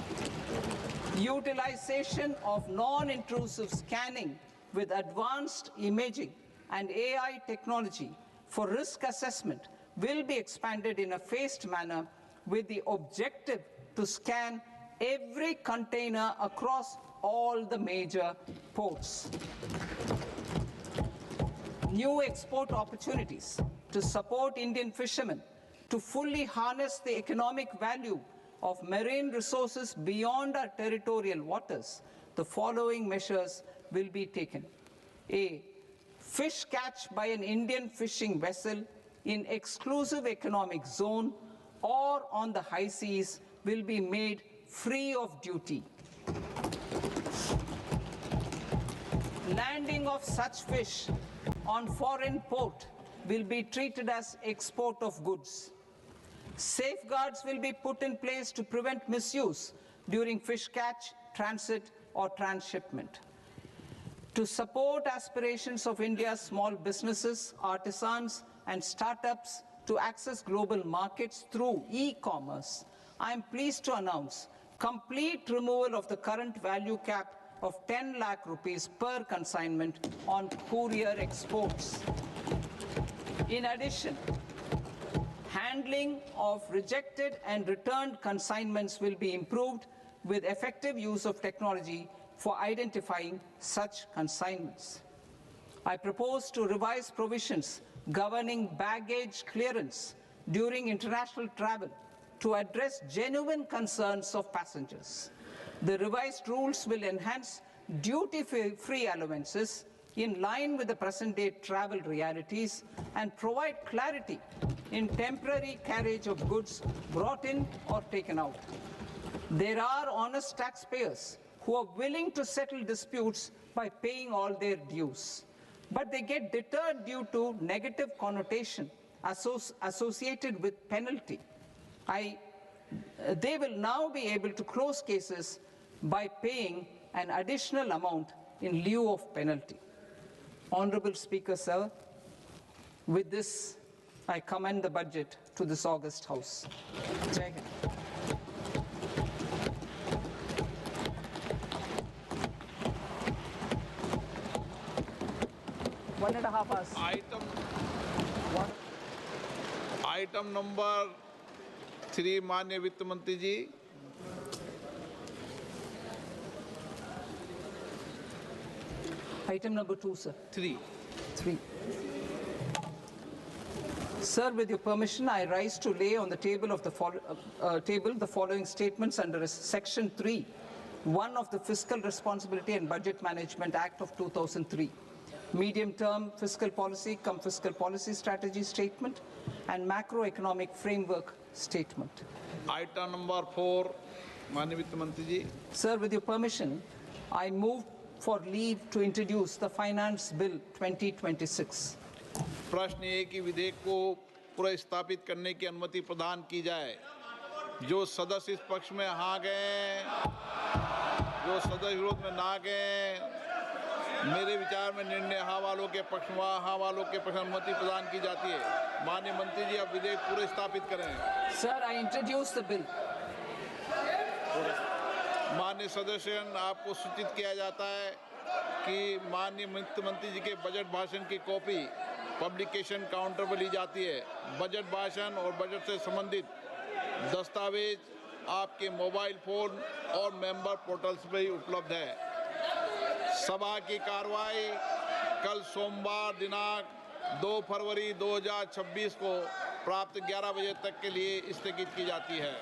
A: Utilization of non-intrusive scanning with advanced imaging and AI technology for risk assessment will be expanded in a phased manner with the objective to scan every container across all the major ports. New export opportunities to support Indian fishermen to fully harness the economic value of marine resources beyond our territorial waters. The following measures will be taken. A. Fish catch by an Indian fishing vessel in exclusive economic zone or on the high seas will be made free of duty. Landing of such fish on foreign port will be treated as export of goods. Safeguards will be put in place to prevent misuse during fish catch, transit or transshipment. To support aspirations of India's small businesses, artisans and startups to access global markets through e-commerce, I am pleased to announce complete removal of the current value cap of 10 lakh rupees per consignment on courier exports. In addition, handling of rejected and returned consignments will be improved with effective use of technology for identifying such consignments. I propose to revise provisions governing baggage clearance during international travel to address genuine concerns of passengers. The revised rules will enhance duty-free allowances in line with the present-day travel realities and provide clarity in temporary carriage of goods brought in or taken out. There are honest taxpayers who are willing to settle disputes by paying all their dues, but they get deterred due to negative connotation associated with penalty. They will now be able to close cases by paying an additional amount in lieu of penalty. Honorable Speaker, sir, with this, I commend the budget to this august House. Jai Hind. One and a half hours.
B: Item number 3, माननीय वित्त मंत्री जी.
A: Item number 2, sir.
B: 3.
A: Sir, with your permission, I rise to lay on the table of the following statements under Section 3, 1 of the Fiscal Responsibility and Budget Management Act of 2003. Medium-term fiscal policy cum fiscal policy strategy statement and macroeconomic framework statement.
B: Item number 4, माननीय वित्त मंत्री जी.
A: Sir, with your permission, I move for leave to introduce the Finance Bill 2026.
B: प्रश्न ये कि विधेयक को पुनर्स्थापित करने की अनुमति प्रदान की जाए. जो सदस्य इस पक्ष में हाँ गए, जो सदस्य विरोध में ना गए, मेरे विचार में निर्णय हाँ वालों के पक्ष में, हाँ वालों के पक्ष में अनुमति प्रदान की जाती है. माननीय मंत्री जी, अब विधेयक पूरे स्थापित करें.
A: Sir, I introduce the bill.
B: माननीय सदस्यगण, आपको सूचित किया जाता है कि माननीय वित्त मंत्री जी के बजट भाषण की कॉपी पब्लिकेशन काउंटर पर ली जाती है. बजट भाषण और बजट से संबंधित दस्तावेज आपके मोबाइल फोन और मेंबर पोर्टल्स पर ही उपलब्ध है. सभा की कार्रवाई कल सोमवार दिनांक 2 फरवरी 2026 को प्राप्त 11 बजे तक के लिए स्थगित की जाती है.